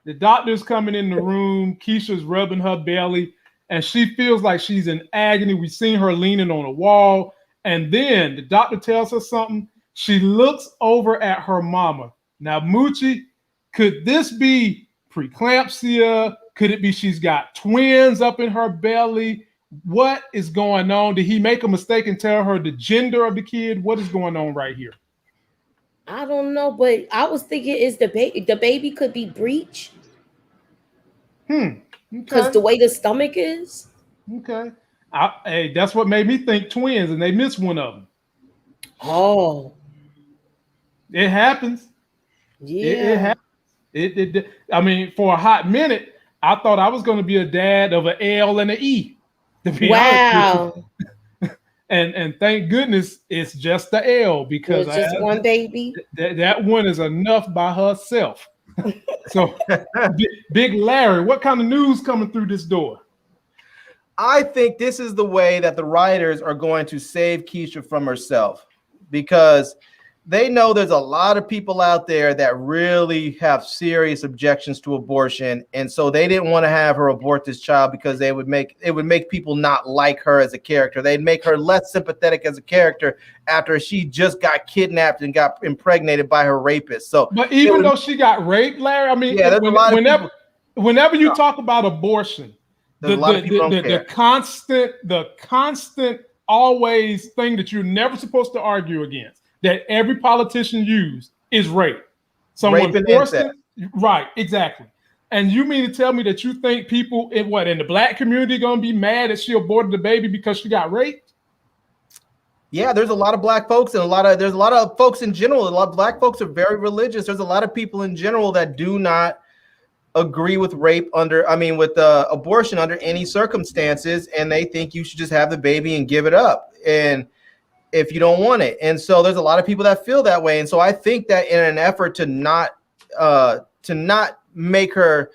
The doctor's coming in the room. Keisha's rubbing her belly, and she feels like she's in agony. We've seen her leaning on a wall, and then the doctor tells her something. She looks over at her mama. Now, Moochie, could this be preeclampsia? Could it be she's got twins up in her belly? What is going on? Did he make a mistake and tell her the gender of the kid? What is going on right here? I don't know, but I was thinking is the baby could be breech. Because the way the stomach is. Okay. Hey, that's what made me think twins, and they missed one of them. Oh. It happens. Yeah. It happens. I mean, for a hot minute, I thought I was going to be a dad of an L and an E. Wow. And thank goodness it's just the L because it's just one baby. That one is enough by herself. So, Big Larry, what kind of news coming through this door? I think this is the way that the writers are going to save Keisha from herself. because they know there's a lot of people out there that really have serious objections to abortion, and so they didn't want to have her abort this child because it would make people not like her as a character. They'd make her less sympathetic as a character after she just got kidnapped and got impregnated by her rapist. So, but even though she got raped, Larry, I mean, yeah, there's a lot of people. Whenever you talk about abortion, the constant always thing that you're never supposed to argue against, that every politician used, is rape. Someone forced it. Right, exactly. And you mean to tell me that you think people in the black community are going to be mad that she aborted the baby because she got raped? Yeah, there's a lot of black folks, and there's a lot of folks in general. A lot of black folks are very religious. There's a lot of people in general that do not agree with abortion under any circumstances, and they think you should just have the baby and give it up, and if you don't want it. And so there's a lot of people that feel that way. And so I think that in an effort to not make her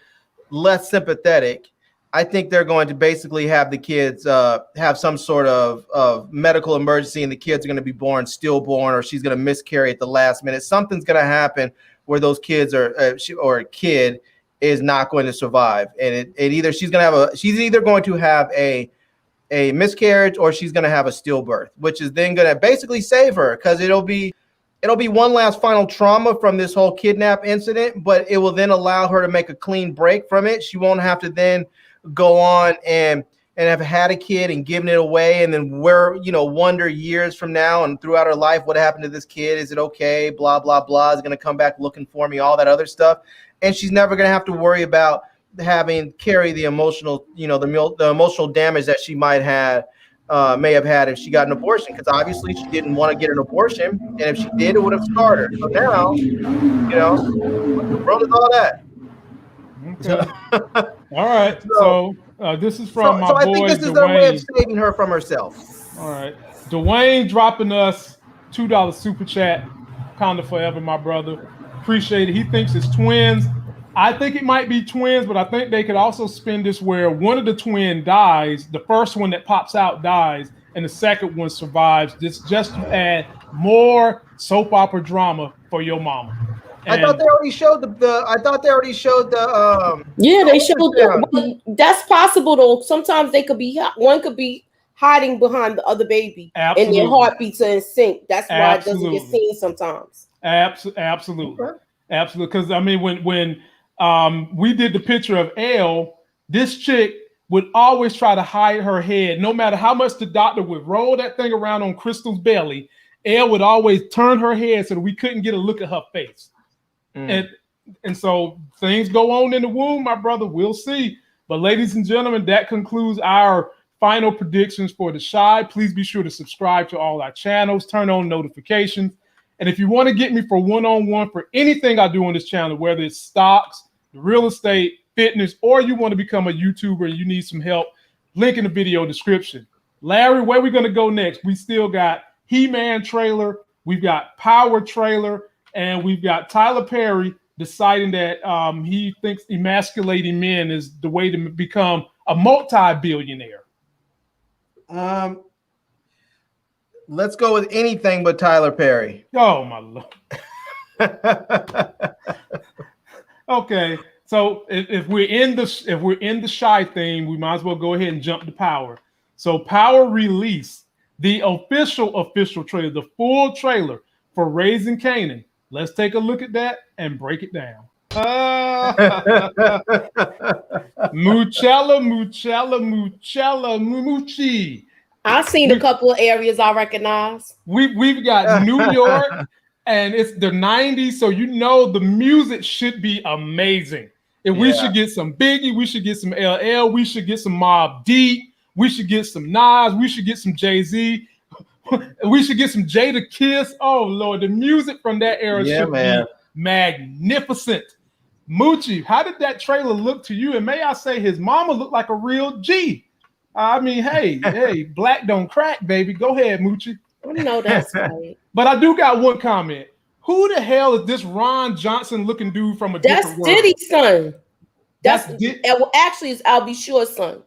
less sympathetic, I think they're going to basically have the kids have some sort of medical emergency, and the kids are going to be born stillborn, or she's going to miscarry at the last minute. Something's going to happen where those kids or a kid is not going to survive. And she's either going to have a miscarriage, or she's going to have a stillbirth, which is then going to basically save her, because it'll be one last final trauma from this whole kidnap incident, but it will then allow her to make a clean break from it. She won't have to then go on and have had a kid and given it away, and then wonder years from now and throughout her life, what happened to this kid? Is it okay? Blah, blah, blah. Is it going to come back looking for me? All that other stuff. And she's never going to have to worry about carry the emotional, the emotional damage that she may have had if she got an abortion, because obviously she didn't want to get an abortion, and if she did, it would have scarred her. So now, the world is all that. Okay. All right. So this is from my boy. So I think this is their way of saving her from herself. All right. Dwayne dropping us $2 super chat. Kinda forever, my brother. Appreciate it. He thinks it's twins. I think it might be twins, but I think they could also spin this where one of the twin dies, the first one that pops out dies, and the second one survives. Just to add more soap opera drama for your mama. I thought they already showed the. Yeah, they showed. That's possible though. Sometimes one could be hiding behind the other baby, and their heartbeats are in sync. That's why it doesn't get seen sometimes. Absolutely, absolutely. Because I mean, when we did the picture of Elle, this chick would always try to hide her head, no matter how much the doctor would roll that thing around on Crystal's belly. Elle would always turn her head so that we couldn't get a look at her face. And so things go on in the womb, my brother. We'll see. But ladies and gentlemen, that concludes our final predictions for The Chi. Please be sure to subscribe to all our channels, turn on notifications. And if you want to get me for one-on-one for anything I do on this channel, whether it's stocks, real estate, fitness, or you want to become a YouTuber and you need some help, link in the video description. Larry, where are we going to go next? We still got He-Man trailer, we've got Power trailer, and we've got Tyler Perry deciding that he thinks emasculating men is the way to become a multi-billionaire. Let's go with anything but Tyler Perry. Oh my Lord. Okay, so if we're in the Chi theme, we might as well go ahead and jump to Power. So Power released the official trailer, the full trailer for Raising Kanan. Let's take a look at that and break it down. Moochie. I've seen a couple of areas I recognize. We've got New York, and it's the 90s, so the music should be amazing. And we should get some Biggie, we should get some LL, we should get some Mobb Deep, we should get some Nas, we should get some Jay-Z. We should get some Jada Kiss. Oh Lord, the music from that era should be magnificent. Moochie, how did that trailer look to you? And may I say, his mama looked like a real G. I mean, hey, black don't crack, baby. Go ahead, Moochie. No, that's right. But I do got one comment. Who the hell is this Ron Johnson looking dude from a different world? That's Diddy's son. Actually, it's Al B. Sure's son.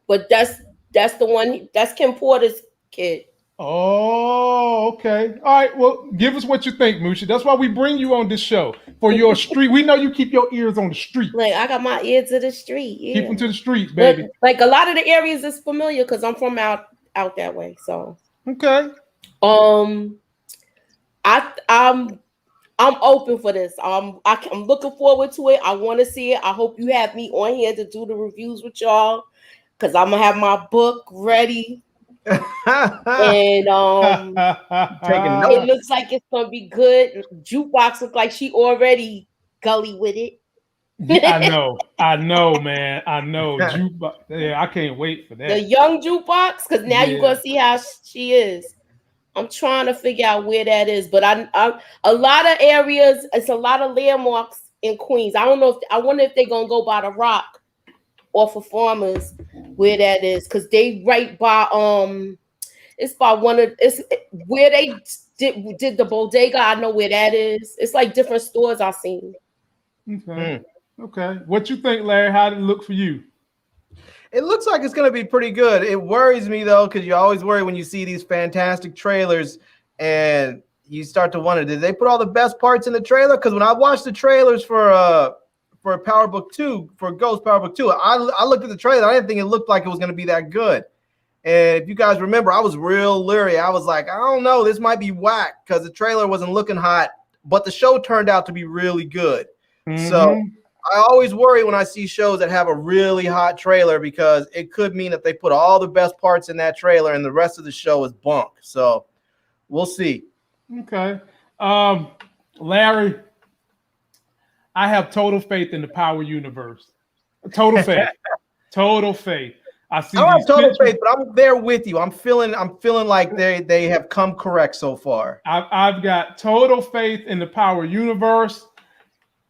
But that's the one. That's Kim Porter's kid. Oh, okay. All right. Well, give us what you think, Moochie. That's why we bring you on this show for your street. We know you keep your ears on the street. Like I got my ear to the street. Yeah. Keep them to the streets, baby. But like a lot of the areas is familiar because I'm from out that way. So okay. I'm open for this. I'm looking forward to it. I want to see it. I hope you have me on here to do the reviews with y'all because I'm gonna have my book ready. And Taking notes. it looks like it's gonna be good. Jukebox looks like she already gully with it. I know, man. I know. Jukebox. Yeah, I can't wait for that. The young jukebox, because now you're gonna see how she is. I'm trying to figure out where that is, but I a lot of areas. It's a lot of landmarks in Queens. I don't know if I wonder if they're gonna go by the Rock or for Farmers where that is, because they right by it's by it's where they did the bodega. I know where that is. It's like different stores I've seen. Okay. Okay. What you think, Larry? How did it look for you? It looks like it's going to be pretty good. It worries me, though, because you always worry when you see these fantastic trailers and you start to wonder, did they put all the best parts in the trailer? Because when I watched the trailers for Power Book 2, for Ghost Power Book 2, I looked at the trailer. I didn't think it looked like it was going to be that good. And if you guys remember, I was real leery. I was like, I don't know, this might be whack because the trailer wasn't looking hot, but the show turned out to be really good. Mm-hmm. So I always worry when I see shows that have a really hot trailer because it could mean that they put all the best parts in that trailer and the rest of the show is bunk. So we'll see. Okay. Larry, I have total faith in the Power universe. Total faith. Total faith. I don't have total faith, but I'm there with you. I'm feeling like they have come correct so far. I've got total faith in the Power universe.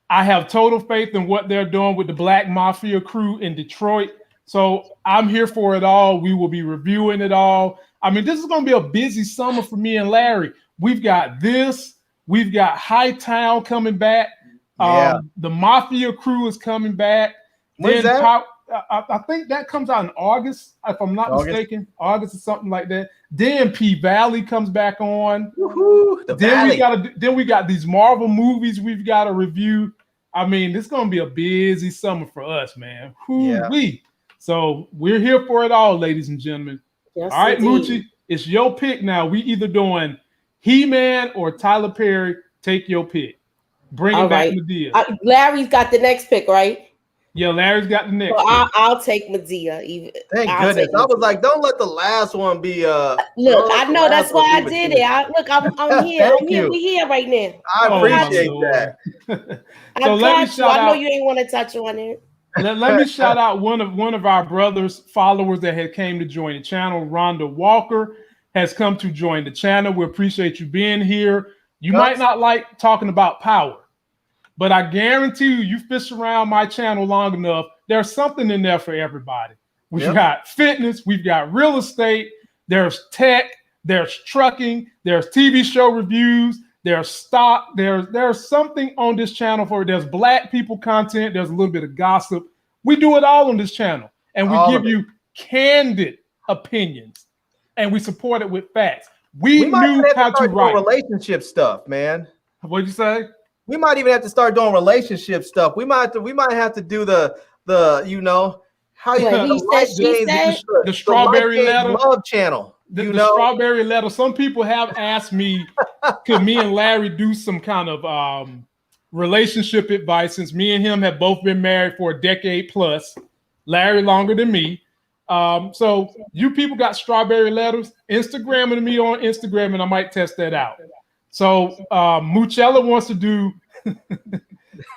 I have total faith in what they're doing with the Black Mafia crew in Detroit. So I'm here for it all. We will be reviewing it all. I mean, this is going to be a busy summer for me and Larry. We've got this. We've got Hightown coming back. Yeah. The Mafia crew is coming back. When's that? I think that comes out in August, if I'm not mistaken. August or something like that. Then P Valley comes back on. Woohoo, then we got these Marvel movies we've got to review. I mean, this is gonna be a busy summer for us, man. Whoo-wee. So we're here for it all, ladies and gentlemen. Yes, all right, indeed. Moochie, it's your pick now. We either doing He-Man or Tyler Perry. Take your pick. Bring it back, Madea. Larry's got the next pick, right? Yeah, Larry's got the next. So I'll take Medea. Thank goodness. I was like, don't let the last one be. Look, I know that's why I did it. I'm here. I'm here. We here right now. I appreciate that. So I know you ain't want to touch on it. Let me shout out one of our brothers, followers that had came to join the channel. Rhonda Walker has come to join the channel. We appreciate you being here. You might not like talking about power, but I guarantee you fish around my channel long enough, there's something in there for everybody. We've got fitness, we've got real estate, there's tech, there's trucking, there's TV show reviews, there's stock, there's something on this channel there's Black people content, there's a little bit of gossip. We do it all on this channel, and we give you candid opinions, and we support it with facts. We knew how to write relationship stuff, man. What'd you say? We might even have to start doing relationship stuff. We might have to do the how you the strawberry letter love channel. The strawberry letter. Some people have asked me, could me and Larry do some kind of relationship advice, since me and him have both been married for a decade plus. Larry longer than me. So you people got strawberry letters. Instagram me on Instagram, and I might test that out. So Moochella wants to do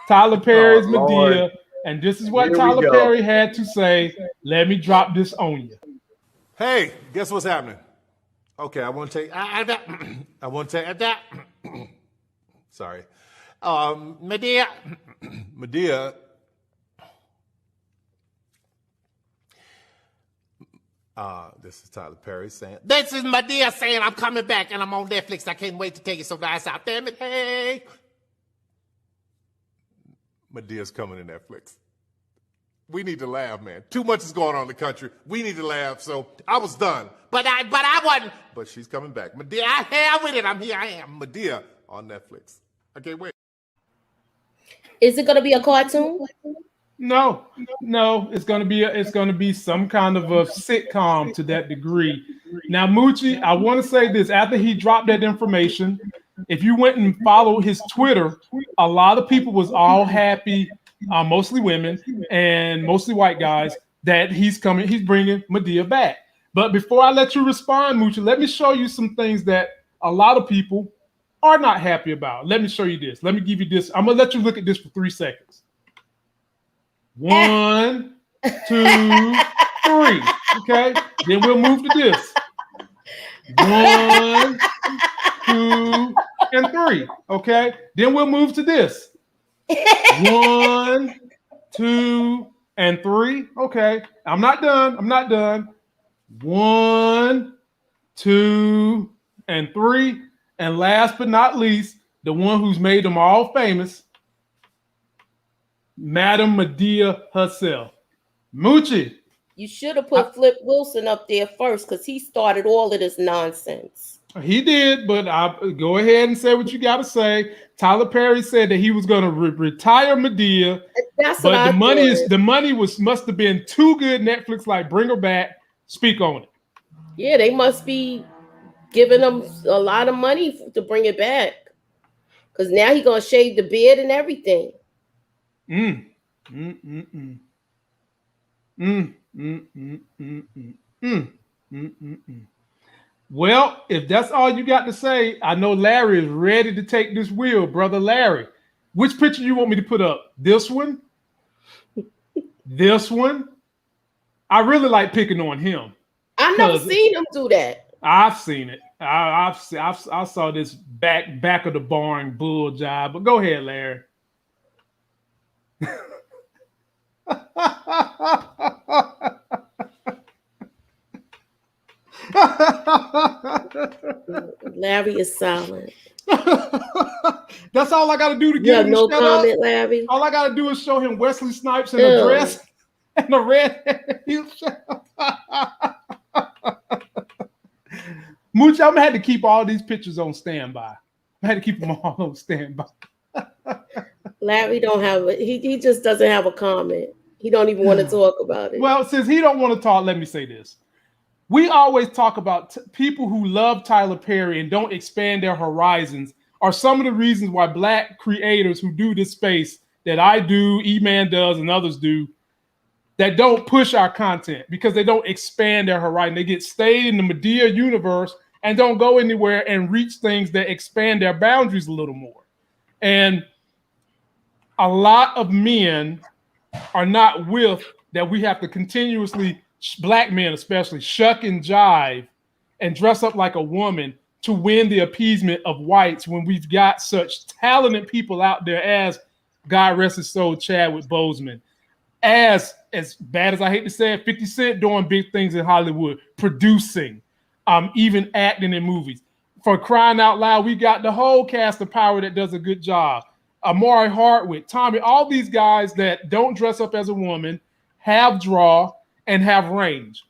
Tyler Perry's Madea, and this is what Tyler Perry had to say. Let me drop this on you. Hey, guess what's happening? Okay, I want to take that. Sorry, Madea. This is Tyler Perry saying, this is Madea saying I'm coming back and I'm on Netflix. I can't wait to take it so nice out. Damn it, hey. Medea's coming to Netflix. We need to laugh, man. Too much is going on in the country. We need to laugh. So I was done. But I wasn't. But she's coming back. Madea, I have with it. I'm here. I am. Madea on Netflix. I can't wait. Is it gonna be a cartoon? No. It's gonna be some kind of a sitcom to that degree. Now, Moochie, I want to say this: after he dropped that information, if you went and followed his Twitter, a lot of people was all happy, mostly women and mostly white guys, that he's bringing Madea back. But before I let you respond, Moochie, let me show you some things that a lot of people are not happy about. Let me show you this. Let me give you this. I'm gonna let you look at this for 3 seconds. 1, 2, 3. Okay. Then we'll move to this. 1, 2, and 3. Okay. Then we'll move to this. 1, 2, and 3. Okay. I'm not done. 1, 2, and 3. And last but not least, the one who's made them all famous, Madam Madea herself. Moochie. You should have put Flip Wilson up there first because he started all of this nonsense. He did, but go ahead and say what you got to say. Tyler Perry said that he was going to retire Madea, That's but what the money must have been too good. Netflix like, bring her back, speak on it. Yeah, they must be giving him a lot of money to bring it back because now he's gonna shave the beard and everything. Well, if that's all you got to say, I know Larry is ready to take this wheel, brother Larry. Which picture you want me to put up? This one? This one? I really like picking on him. I've never seen him do that. I've seen it. I saw this back of the barn bull job. But go ahead, Larry. Larry is silent. That's all I got to do to get him no to shut comment, up. Larry. All I got to do is show him Wesley Snipes in a dress and a red. Mooch, I'm gonna have to keep all these pictures on standby. I had to keep them all on standby. Larry don't have it. He just doesn't have a comment. He don't even want to talk about it. Well, since he don't want to talk, let me say this. We always talk about people who love Tyler Perry and don't expand their horizons are some of the reasons why Black creators who do this space that I do, E-Man does, and others do, that don't push our content because they don't expand their horizon. They get stayed in the Madea universe and don't go anywhere and reach things that expand their boundaries a little more. And a lot of men are not with that we have to continuously, Black men especially, shuck and jive and dress up like a woman to win the appeasement of whites when we've got such talented people out there as, God rest his soul, Chadwick Boseman, as bad as I hate to say it, 50 Cent doing big things in Hollywood, producing, even acting in movies. For crying out loud, we got the whole cast of Power that does a good job. Amari Hardwick, Tommy, all these guys that don't dress up as a woman, have draw, and have range.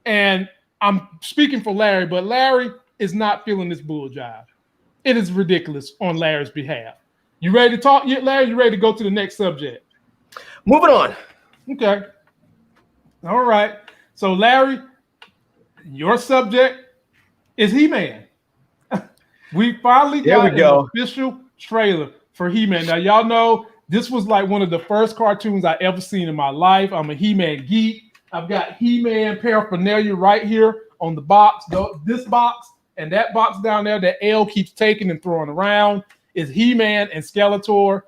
And I'm speaking for Larry, but Larry is not feeling this bull jive. It is ridiculous on Larry's behalf. You ready to talk yet, Larry? You ready to go to the next subject? Moving on. Okay. All right. So, Larry, your subject is He-Man. We finally got an official trailer for He-Man. Now, y'all know this was like one of the first cartoons I ever seen in my life. I'm a He-Man geek. I've got He-Man paraphernalia right here on the box. This box and that box down there that L keeps taking and throwing around is He-Man and Skeletor.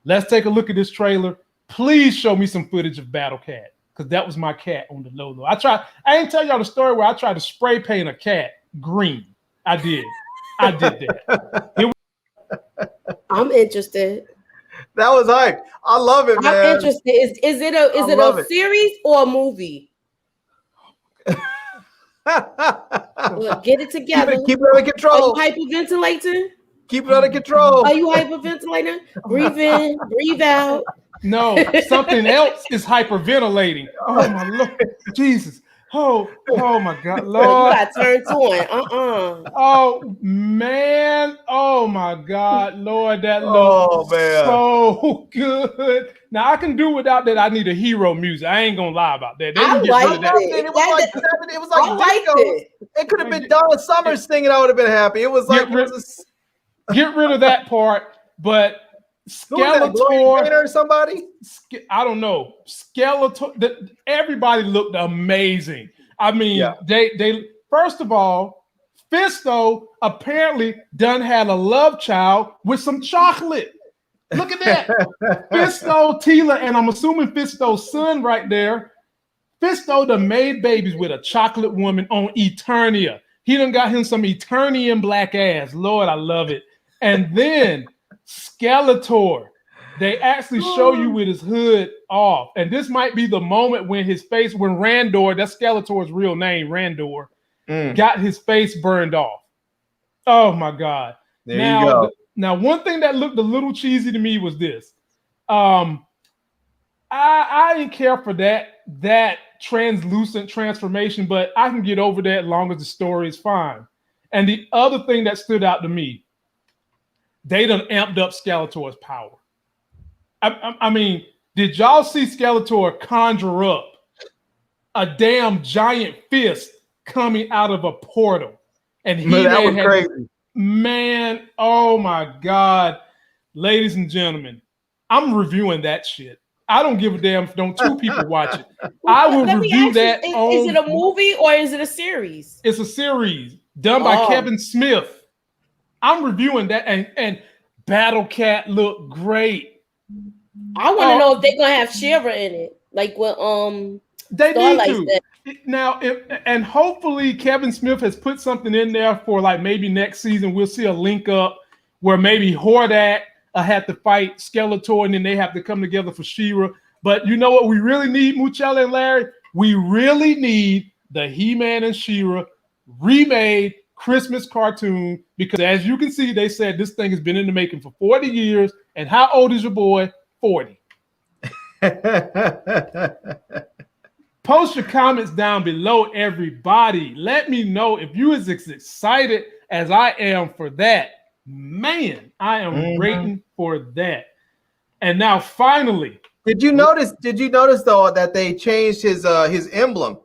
Let's take a look at this trailer. Please show me some footage of Battle Cat, because that was my cat on the low. I didn't tell y'all the story where I tried to spray paint a cat green. I did that. I'm interested. That was hype. I love it, man. I'm interested. Is it a series or a movie? Look, get it together. Keep it under control. Are you hyperventilating? Keep it under control. Are you hyperventilating? Breathe in, breathe out. No, something else is hyperventilating. Oh my Lord, Jesus. Oh my God, You Lord. got turned on. Oh man. Oh my God, Lord, that Oh, looks man. so good. Now I can do without that. I need a hero music. I ain't gonna lie about that. They I didn't get rid of that. loved it. It was like I liked disco. it. It could have been Donna Summers singing. I would have been happy. It was like Get rid of that part. But who was that, Gloria Skeletor Gaynor or somebody? I don't know. Skeletor. Everybody looked amazing. I mean, they first of all, Fisto apparently done had a love child with some chocolate. Look at that. Fisto, Tila, and I'm assuming Fisto's son right there. Fisto done made babies with a chocolate woman on Eternia. He done got him some Eternian black ass. Lord, I love it. And then Skeletor. They actually show you with his hood off. And this might be the moment when when Randor, that's Skeletor's real name, Randor, got his face burned off. Oh my God. There you go. Now, one thing that looked a little cheesy to me was this. I didn't care for that translucent transformation, but I can get over that as long as the story is fine. And the other thing that stood out to me, they done amped up Skeletor's power. I mean, did y'all see Skeletor conjure up a damn giant fist coming out of a portal? And that was crazy. Man, oh my God. Ladies and gentlemen, I'm reviewing that shit. I don't give a damn if don't two people watch it. I will review that. Is it a movie or is it a series? It's a series done by Kevin Smith. I'm reviewing that, and Battle Cat looked great. I want to know if they're gonna have She-Ra in it, like what they Starlight need to said. Now, and hopefully Kevin Smith has put something in there for like maybe next season. We'll see a link up where maybe Hordak have to fight Skeletor, and then they have to come together for She-Ra. But you know what we really need, Moochie and Larry? We really need the He-Man and She-Ra remade Christmas cartoon, because as you can see, they said this thing has been in the making for 40 years. And how old is your boy? 40. Post your comments down below, everybody. Let me know if you as excited as I am for that. Man, I am waiting for that. And now finally, did you notice though that they changed his emblem?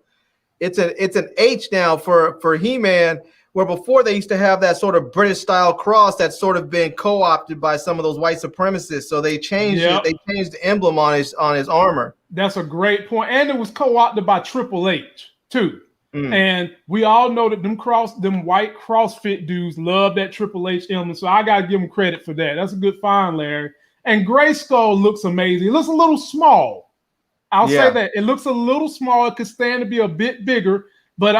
It's an H now for He-Man, where before they used to have that sort of British style cross that's sort of been co-opted by some of those white supremacists. So they changed it. They changed the emblem on his armor. That's a great point. And it was co-opted by Triple H too. And we all know that them white CrossFit dudes love that Triple H emblem. So I gotta give them credit for that. That's a good find, Larry. And Grayskull looks amazing. It looks a little small. I'll say that. It looks a little small. It could stand to be a bit bigger, but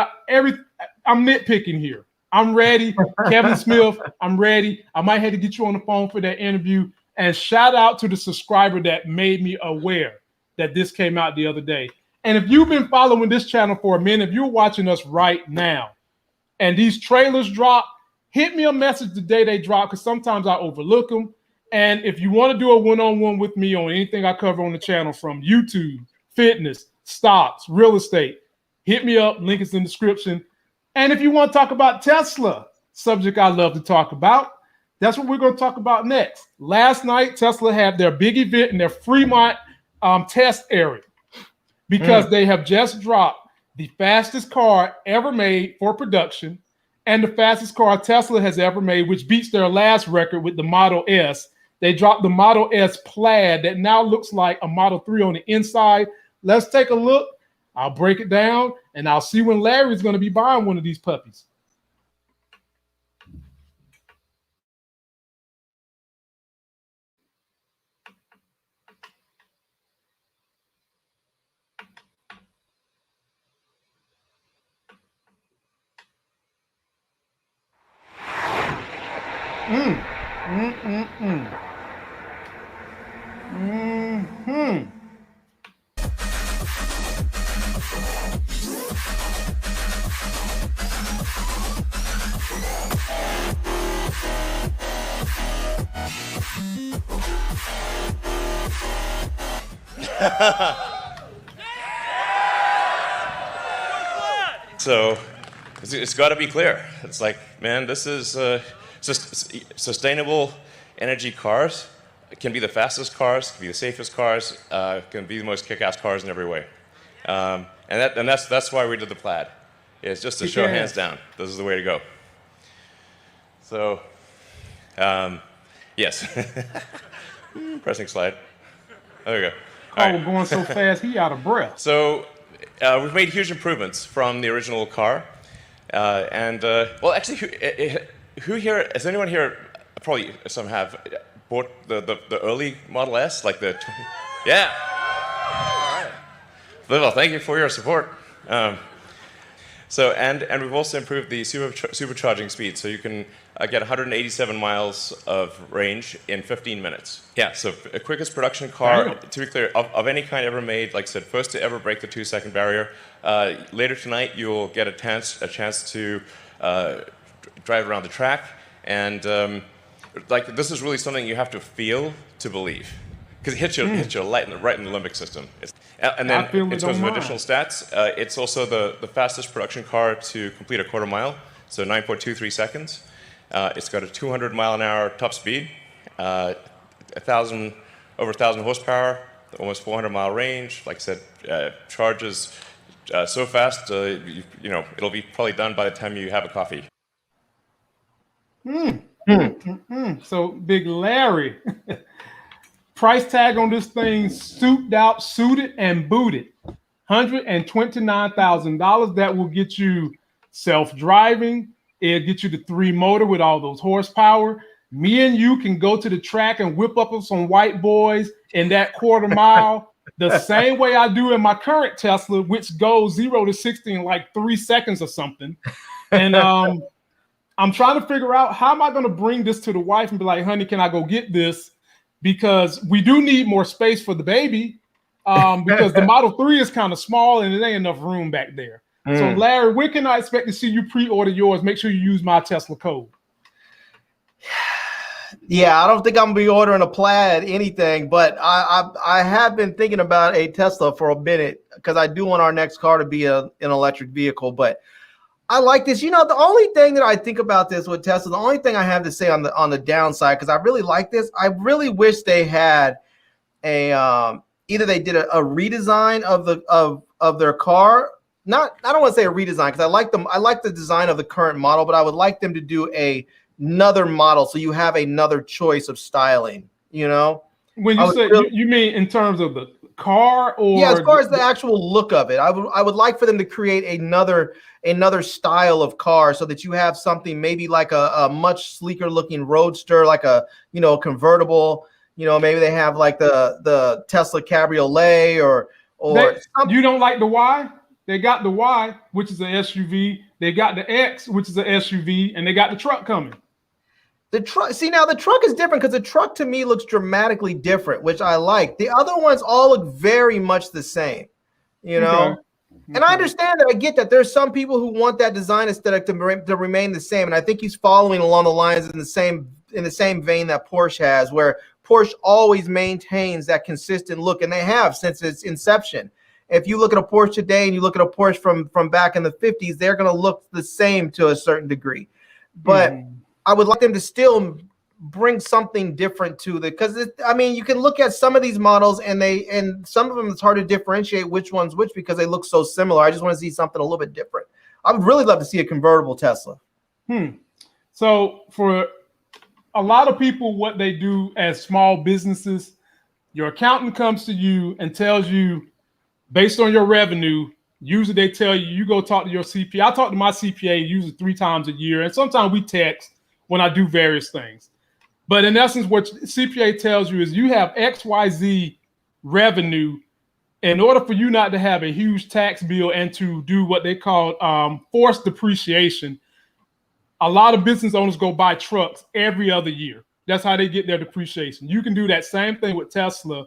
I'm nitpicking here. I'm ready. Kevin Smith, I'm ready. I might have to get you on the phone for that interview. And shout out to the subscriber that made me aware that this came out the other day. And if you've been following this channel for a minute, if you're watching us right now and these trailers drop, hit me a message the day they drop, because sometimes I overlook them. And if you want to do a one-on-one with me on anything I cover on the channel, from YouTube, fitness, stocks, real estate, hit me up. Link is in the description. And if you want to talk about Tesla, subject I love to talk about, that's what we're going to talk about next. Last night, Tesla had their big event in their Fremont test area, because they have just dropped the fastest car ever made for production and the fastest car Tesla has ever made, which beats their last record with the Model S. They dropped the Model S Plaid that now looks like a Model 3 on the inside. Let's take a look. I'll break it down, and I'll see when Larry's going to be buying one of these puppies. So it's got to be clear. It's like, man, this is sustainable energy cars. It can be the fastest cars, can be the safest cars, can be the most kick-ass cars in every way. And that's why we did the Plaid. It's just to show hands down, this is the way to go. So, yes. Pressing slide. There we go. We're going so fast, he out of breath. So, we've made huge improvements from the original car. Well, actually, who here, has anyone here, probably some have, bought the early Model S? Like the, yeah. All right. Well, thank you for your support. And we've also improved the supercharging speed, so you can get 187 miles of range in 15 minutes. Yeah, so quickest production car, to be clear, of any kind ever made. Like I said, first to ever break the 2-second barrier. Later tonight, you'll get a chance to drive around the track, and like this is really something you have to feel to believe, because it hits you right in the limbic system. And then in terms of additional stats, it's also the fastest production car to complete a quarter mile, so 9.23 seconds. It's got a 200-mile-an-hour top speed, over 1,000 horsepower, almost 400-mile range. Like I said, charges so fast, it'll be probably done by the time you have a coffee. So, Big Larry, price tag on this thing, souped out, suited, and booted, $129,000. That will get you self-driving. It'll get you the 3-motor with all those horsepower. Me and you can go to the track and whip up some white boys in that quarter mile the same way I do in my current Tesla, which goes 0 to 60 in like 3 seconds or something. And I'm trying to figure out how am I going to bring this to the wife and be like, honey, can I go get this? Because we do need more space for the baby, because the Model 3 is kind of small and it ain't enough room back there. So, Larry, when can I expect to see you pre-order yours? Make sure you use my Tesla code. Yeah, I don't think I'm gonna be ordering a Plaid anything, but I have been thinking about a Tesla for a minute, because I do want our next car to be an electric vehicle. But I like this. You know, the only thing that I think about this with Tesla, the only thing I have to say on the downside, because I really like this, I really wish they had a either they did a redesign of their car. I don't want to say a redesign, because I like the design of the current model, but I would like them to do another model so you have another choice of styling. You know, when you say you mean in terms of the car, or yeah, as far as the actual look of it, I would like for them to create another style of car so that you have something maybe like a much sleeker looking roadster, like a convertible. Maybe they have like the Tesla Cabriolet or you don't like the Y? They got the Y, which is an SUV. They got the X, which is an SUV, and they got the truck coming. The truck. See, now the truck is different, because the truck to me looks dramatically different, which I like. The other ones all look very much the same, Okay. And I understand that. I get that. There's some people who want that design aesthetic to remain the same, and I think he's following along the lines in the same vein that Porsche has, where Porsche always maintains that consistent look, and they have since its inception. If you look at a Porsche today and you look at a Porsche from back in the 50s, they're going to look the same to a certain degree. But I would like them to still bring something different to because you can look at some of these models and some of them it's hard to differentiate which one's which because they look so similar. I just want to see something a little bit different. I would really love to see a convertible Tesla. So for a lot of people, what they do as small businesses, your accountant comes to you and tells you, based on your revenue, usually they tell you, you go talk to your CPA. I talk to my CPA usually 3 times a year, and sometimes we text when I do various things. But in essence, what CPA tells you is you have XYZ revenue in order for you not to have a huge tax bill and to do what they call forced depreciation. A lot of business owners go buy trucks every other year. That's how they get their depreciation. You can do that same thing with Tesla.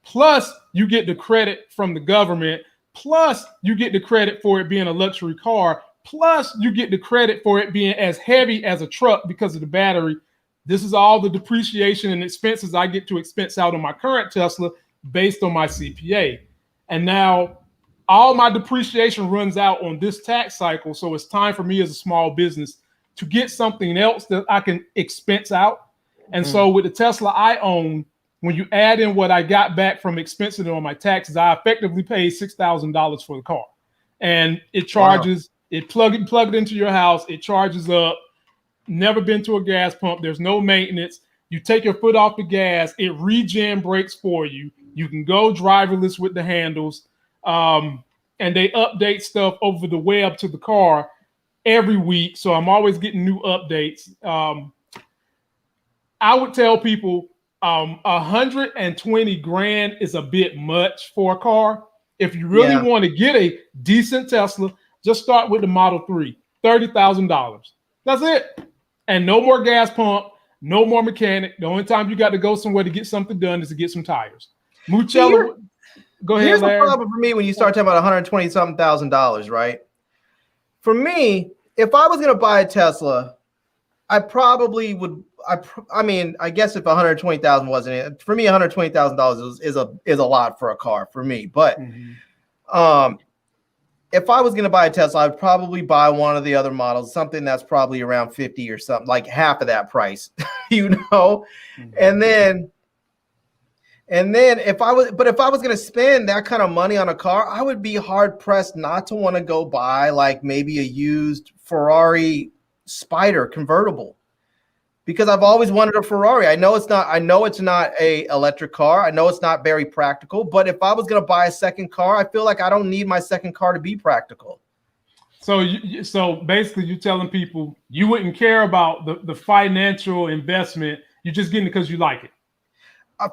Plus, you get the credit from the government. Plus, you get the credit for it being a luxury car. Plus, you get the credit for it being as heavy as a truck because of the battery. This is all the depreciation and expenses I get to expense out on my current Tesla based on my CPA. And now all my depreciation runs out on this tax cycle. So it's time for me as a small business to get something else that I can expense out. And so with the Tesla I own, when you add in what I got back from expensing it on my taxes, I effectively paid $6,000 for the car. And it charges, it plug it into your house, it charges up, never been to a gas pump, there's no maintenance. You take your foot off the gas, it regen brakes for you. You can go driverless with the handles. And they update stuff over the web to the car every week. So I'm always getting new updates. I would tell people 120 grand is a bit much for a car. If you really want to get a decent Tesla, just start with the Model 3, $30,000. That's it. And no more gas pump, no more mechanic. The only time you got to go somewhere to get something done is to get some tires. Mucella, go ahead, Here's Larry. the problem for me when you start talking about $120,000, right? For me, if I was going to buy a Tesla, I probably would. I mean, I guess if 120,000 wasn't it, for me, $120,000 is a lot for a car for me. But if I was going to buy a Tesla, I'd probably buy one of the other models, something that's probably around 50 or something, like half of that price, you know. And then if I was going to spend that kind of money on a car, I would be hard pressed not to want to go buy like maybe a used Ferrari Spider convertible, because I've always wanted a Ferrari. I know it's not a electric car. I know it's not very practical, but if I was going to buy a second car, I feel like I don't need my second car to be practical. So basically you're telling people you wouldn't care about the financial investment. You're just getting it because you like it.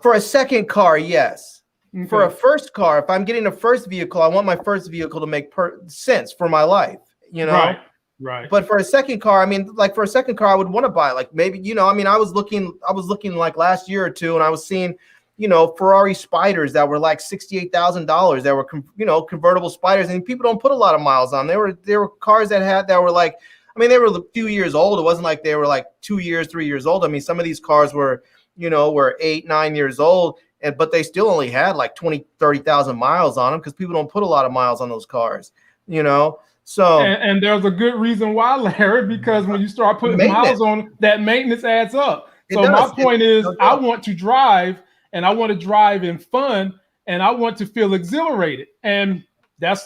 For a second car, yes. Okay. For a first car, if I'm getting a first vehicle, I want my first vehicle to make sense for my life, you know? Right. But for a second car, I mean, like for a second car, I would want to buy like maybe, you know, I mean, I was looking like last year or two, and I was seeing, you know, Ferrari Spiders that were like $68,000 that were, you know, convertible Spiders, and people don't put a lot of miles on. There were cars that were like, I mean, they were a few years old. It wasn't like they were like 2 years, 3 years old. I mean, some of these cars were 8, 9 years old, but they still only had like 20, 30,000 miles on them because people don't put a lot of miles on those cars, you know? So, and there's a good reason why, Larry, because when you start putting miles on, that maintenance adds up. So my point is, I want to drive, and I want to drive in fun, and I want to feel exhilarated. And I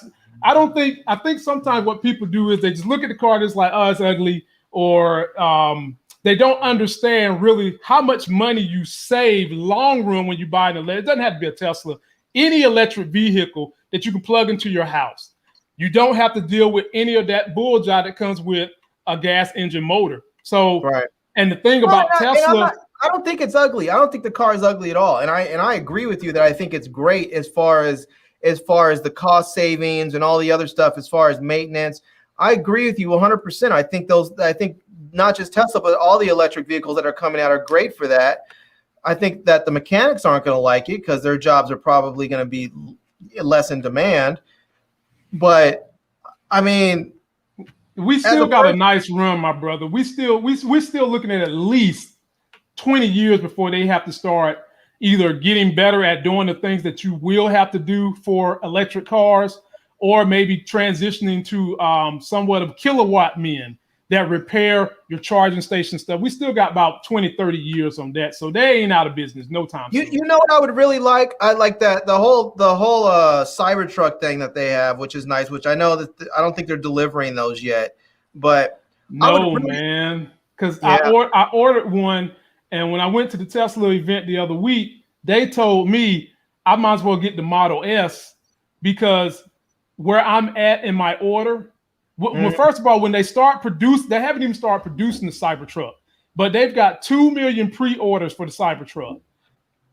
think sometimes what people do is they just look at the car and it's like, oh, it's ugly, or they don't understand really how much money you save long run when you buy an electric. It doesn't have to be a Tesla. Any electric vehicle that you can plug into your house. You don't have to deal with any of that bull jive that comes with a gas engine motor. So, and the thing about Tesla, I don't think it's ugly. I don't think the car is ugly at all. And I agree with you that I think it's great as far as the cost savings and all the other stuff, as far as maintenance. I agree with you 100%. I think not just Tesla, but all the electric vehicles that are coming out are great for that. I think that the mechanics aren't going to like it because their jobs are probably going to be less in demand. But I mean, we still got a nice run, my brother. We're still looking at least 20 years before they have to start either getting better at doing the things that you will have to do for electric cars, or maybe transitioning to somewhat of kilowatt men that repair your charging station stuff. We still got about 20, 30 years on that. So they ain't out of business no time soon. You know what I would really like? I like that the whole Cybertruck thing that they have, which is nice, which I know that I don't think they're delivering those yet. But man, because I ordered one, and when I went to the Tesla event the other week, they told me I might as well get the Model S, because where I'm at in my order, well, first of all, when they start producing, they haven't even started producing the Cybertruck, but they've got 2 million pre-orders for the Cybertruck.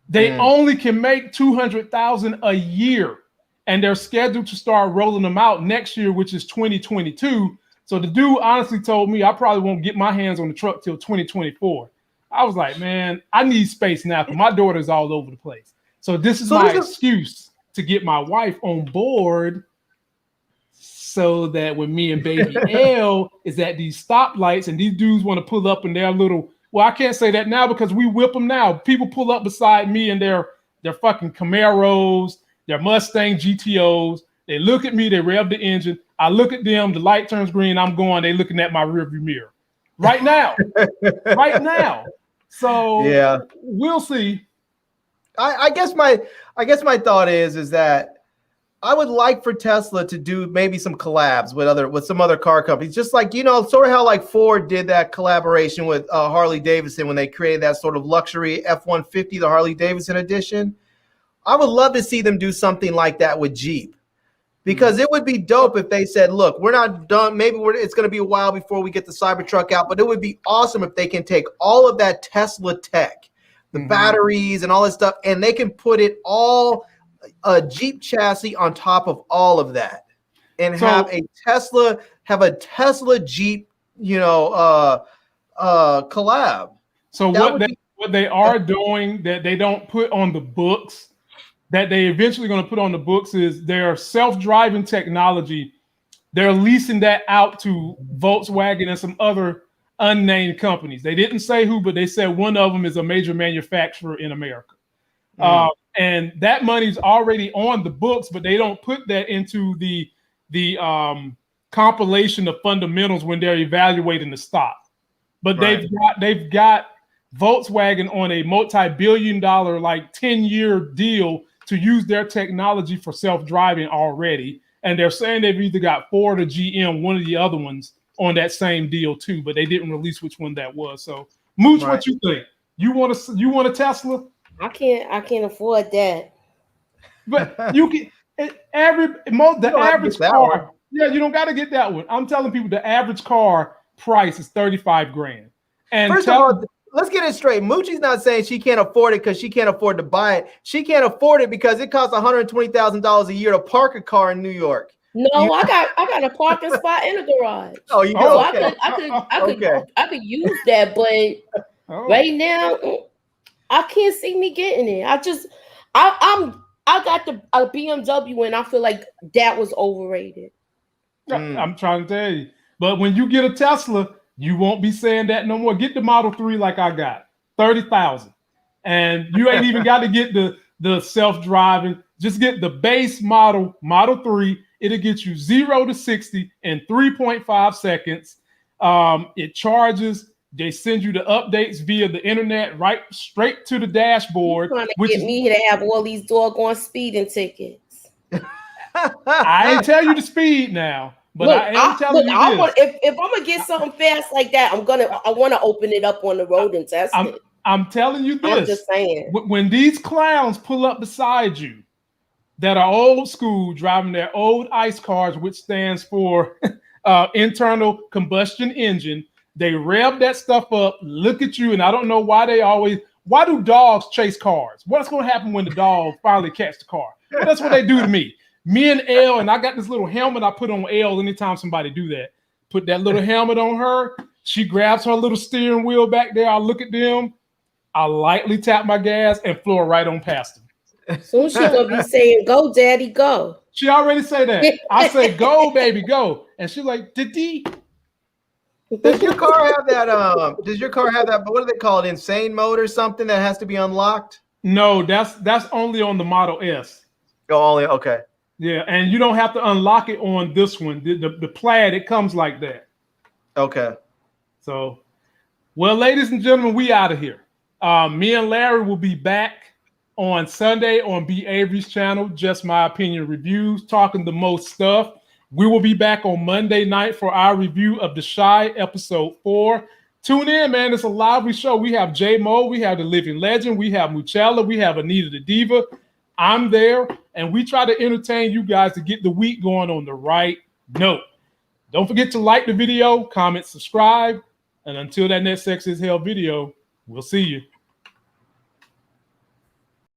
They only can make 200,000 a year, and they're scheduled to start rolling them out next year, which is 2022. So the dude honestly told me I probably won't get my hands on the truck till 2024. I was like, man, I need space now because my daughter's all over the place. So this is my excuse to get my wife on board, so that when me and baby L is at these stoplights and these dudes want to pull up in their little, well, I can't say that now because we whip them now. People pull up beside me in their their fucking Camaros, their Mustang GTOs. They look at me, they rev the engine. I look at them, the light turns green, I'm going, they looking at my rearview mirror. Right now. Right now. So yeah, we'll see. I guess my thought is that I would like for Tesla to do maybe some collabs with some other car companies, just like, you know, sort of how like Ford did that collaboration with Harley Davidson when they created that sort of luxury F-150, the Harley Davidson edition. I would love to see them do something like that with Jeep, because it would be dope if they said, look, we're not done. Maybe it's going to be a while before we get the Cybertruck out, but it would be awesome if they can take all of that Tesla tech, the batteries and all that stuff, and they can put it all a Jeep chassis on top of all of that, and have a Tesla Jeep, you know, collab. So what they are doing that they don't put on the books, that they eventually going to put on the books, is their self-driving technology. They're leasing that out to Volkswagen and some other unnamed companies. They didn't say who, but they said one of them is a major manufacturer in America. And that money's already on the books, but they don't put that into the compilation of fundamentals when they're evaluating the stock. But they've got Volkswagen on a multi-billion-dollar, like 10-year deal to use their technology for self-driving already. And they're saying they've either got Ford or GM, one of the other ones, on that same deal too, but they didn't release which one that was. So, Mooch, what you think? You want a Tesla? I can't afford that. But you can the average car. Yeah, you don't got to get that one. I'm telling people the average car price is $35,000. And first of all, let's get it straight. Moochie's not saying she can't afford it because she can't afford to buy it. She can't afford it because it costs $120,000 a year to park a car in New York. No, I got a parking spot in the garage. Oh, you do? So Okay. I could use that, but right now I can't see me getting it. I got a BMW and I feel like that was overrated. I'm trying to tell you. But when you get a Tesla, you won't be saying that no more. Get the Model 3 like I got, $30,000. And you ain't even got to get the self-driving. Just get the base Model 3. It'll get you 0 to 60 in 3.5 seconds. It charges. They send you the updates via the internet right straight to the dashboard. You're trying to get me to have all these doggone speeding tickets. I ain't tell you the speed now, but I am telling you this. If I'm gonna get something fast like that, I want to open it up on the road and test it. I'm telling you this. I'm just saying. When these clowns pull up beside you that are old school, driving their old ICE cars, which stands for internal combustion engine, they rev that stuff up, look at you, and I don't know why why do dogs chase cars? What's going to happen when the dog finally catch the car? Well, that's what they do to me. Me and Elle, and I got this little helmet I put on Elle anytime somebody do that. Put that little helmet on her. She grabs her little steering wheel back there. I look at them. I lightly tap my gas and floor right on past them. Soon she's going to be saying, go, daddy, go. She already say that. I say, go, baby, go. And she's like, Didi. Does your car have that? What do they call it? Insane mode or something that has to be unlocked? No, that's only on the Model S. Oh, only okay. Yeah, and you don't have to unlock it on this one. The Plaid, it comes like that. Okay. So, well, ladies and gentlemen, we out of here. Me and Larry will be back on Sunday on B. Avery's channel, Just My Opinion Reviews, talking the most stuff. We will be back on Monday night for our review of The Shy, episode 4. Tune in, man. It's a lively show. We have J Mo, we have the Living Legend, we have Muchella, we have Anita the Diva. I'm there, and we try to entertain you guys to get the week going on the right note. Don't forget to like the video, comment, subscribe, and until that next Sex is Hell video, we'll see you.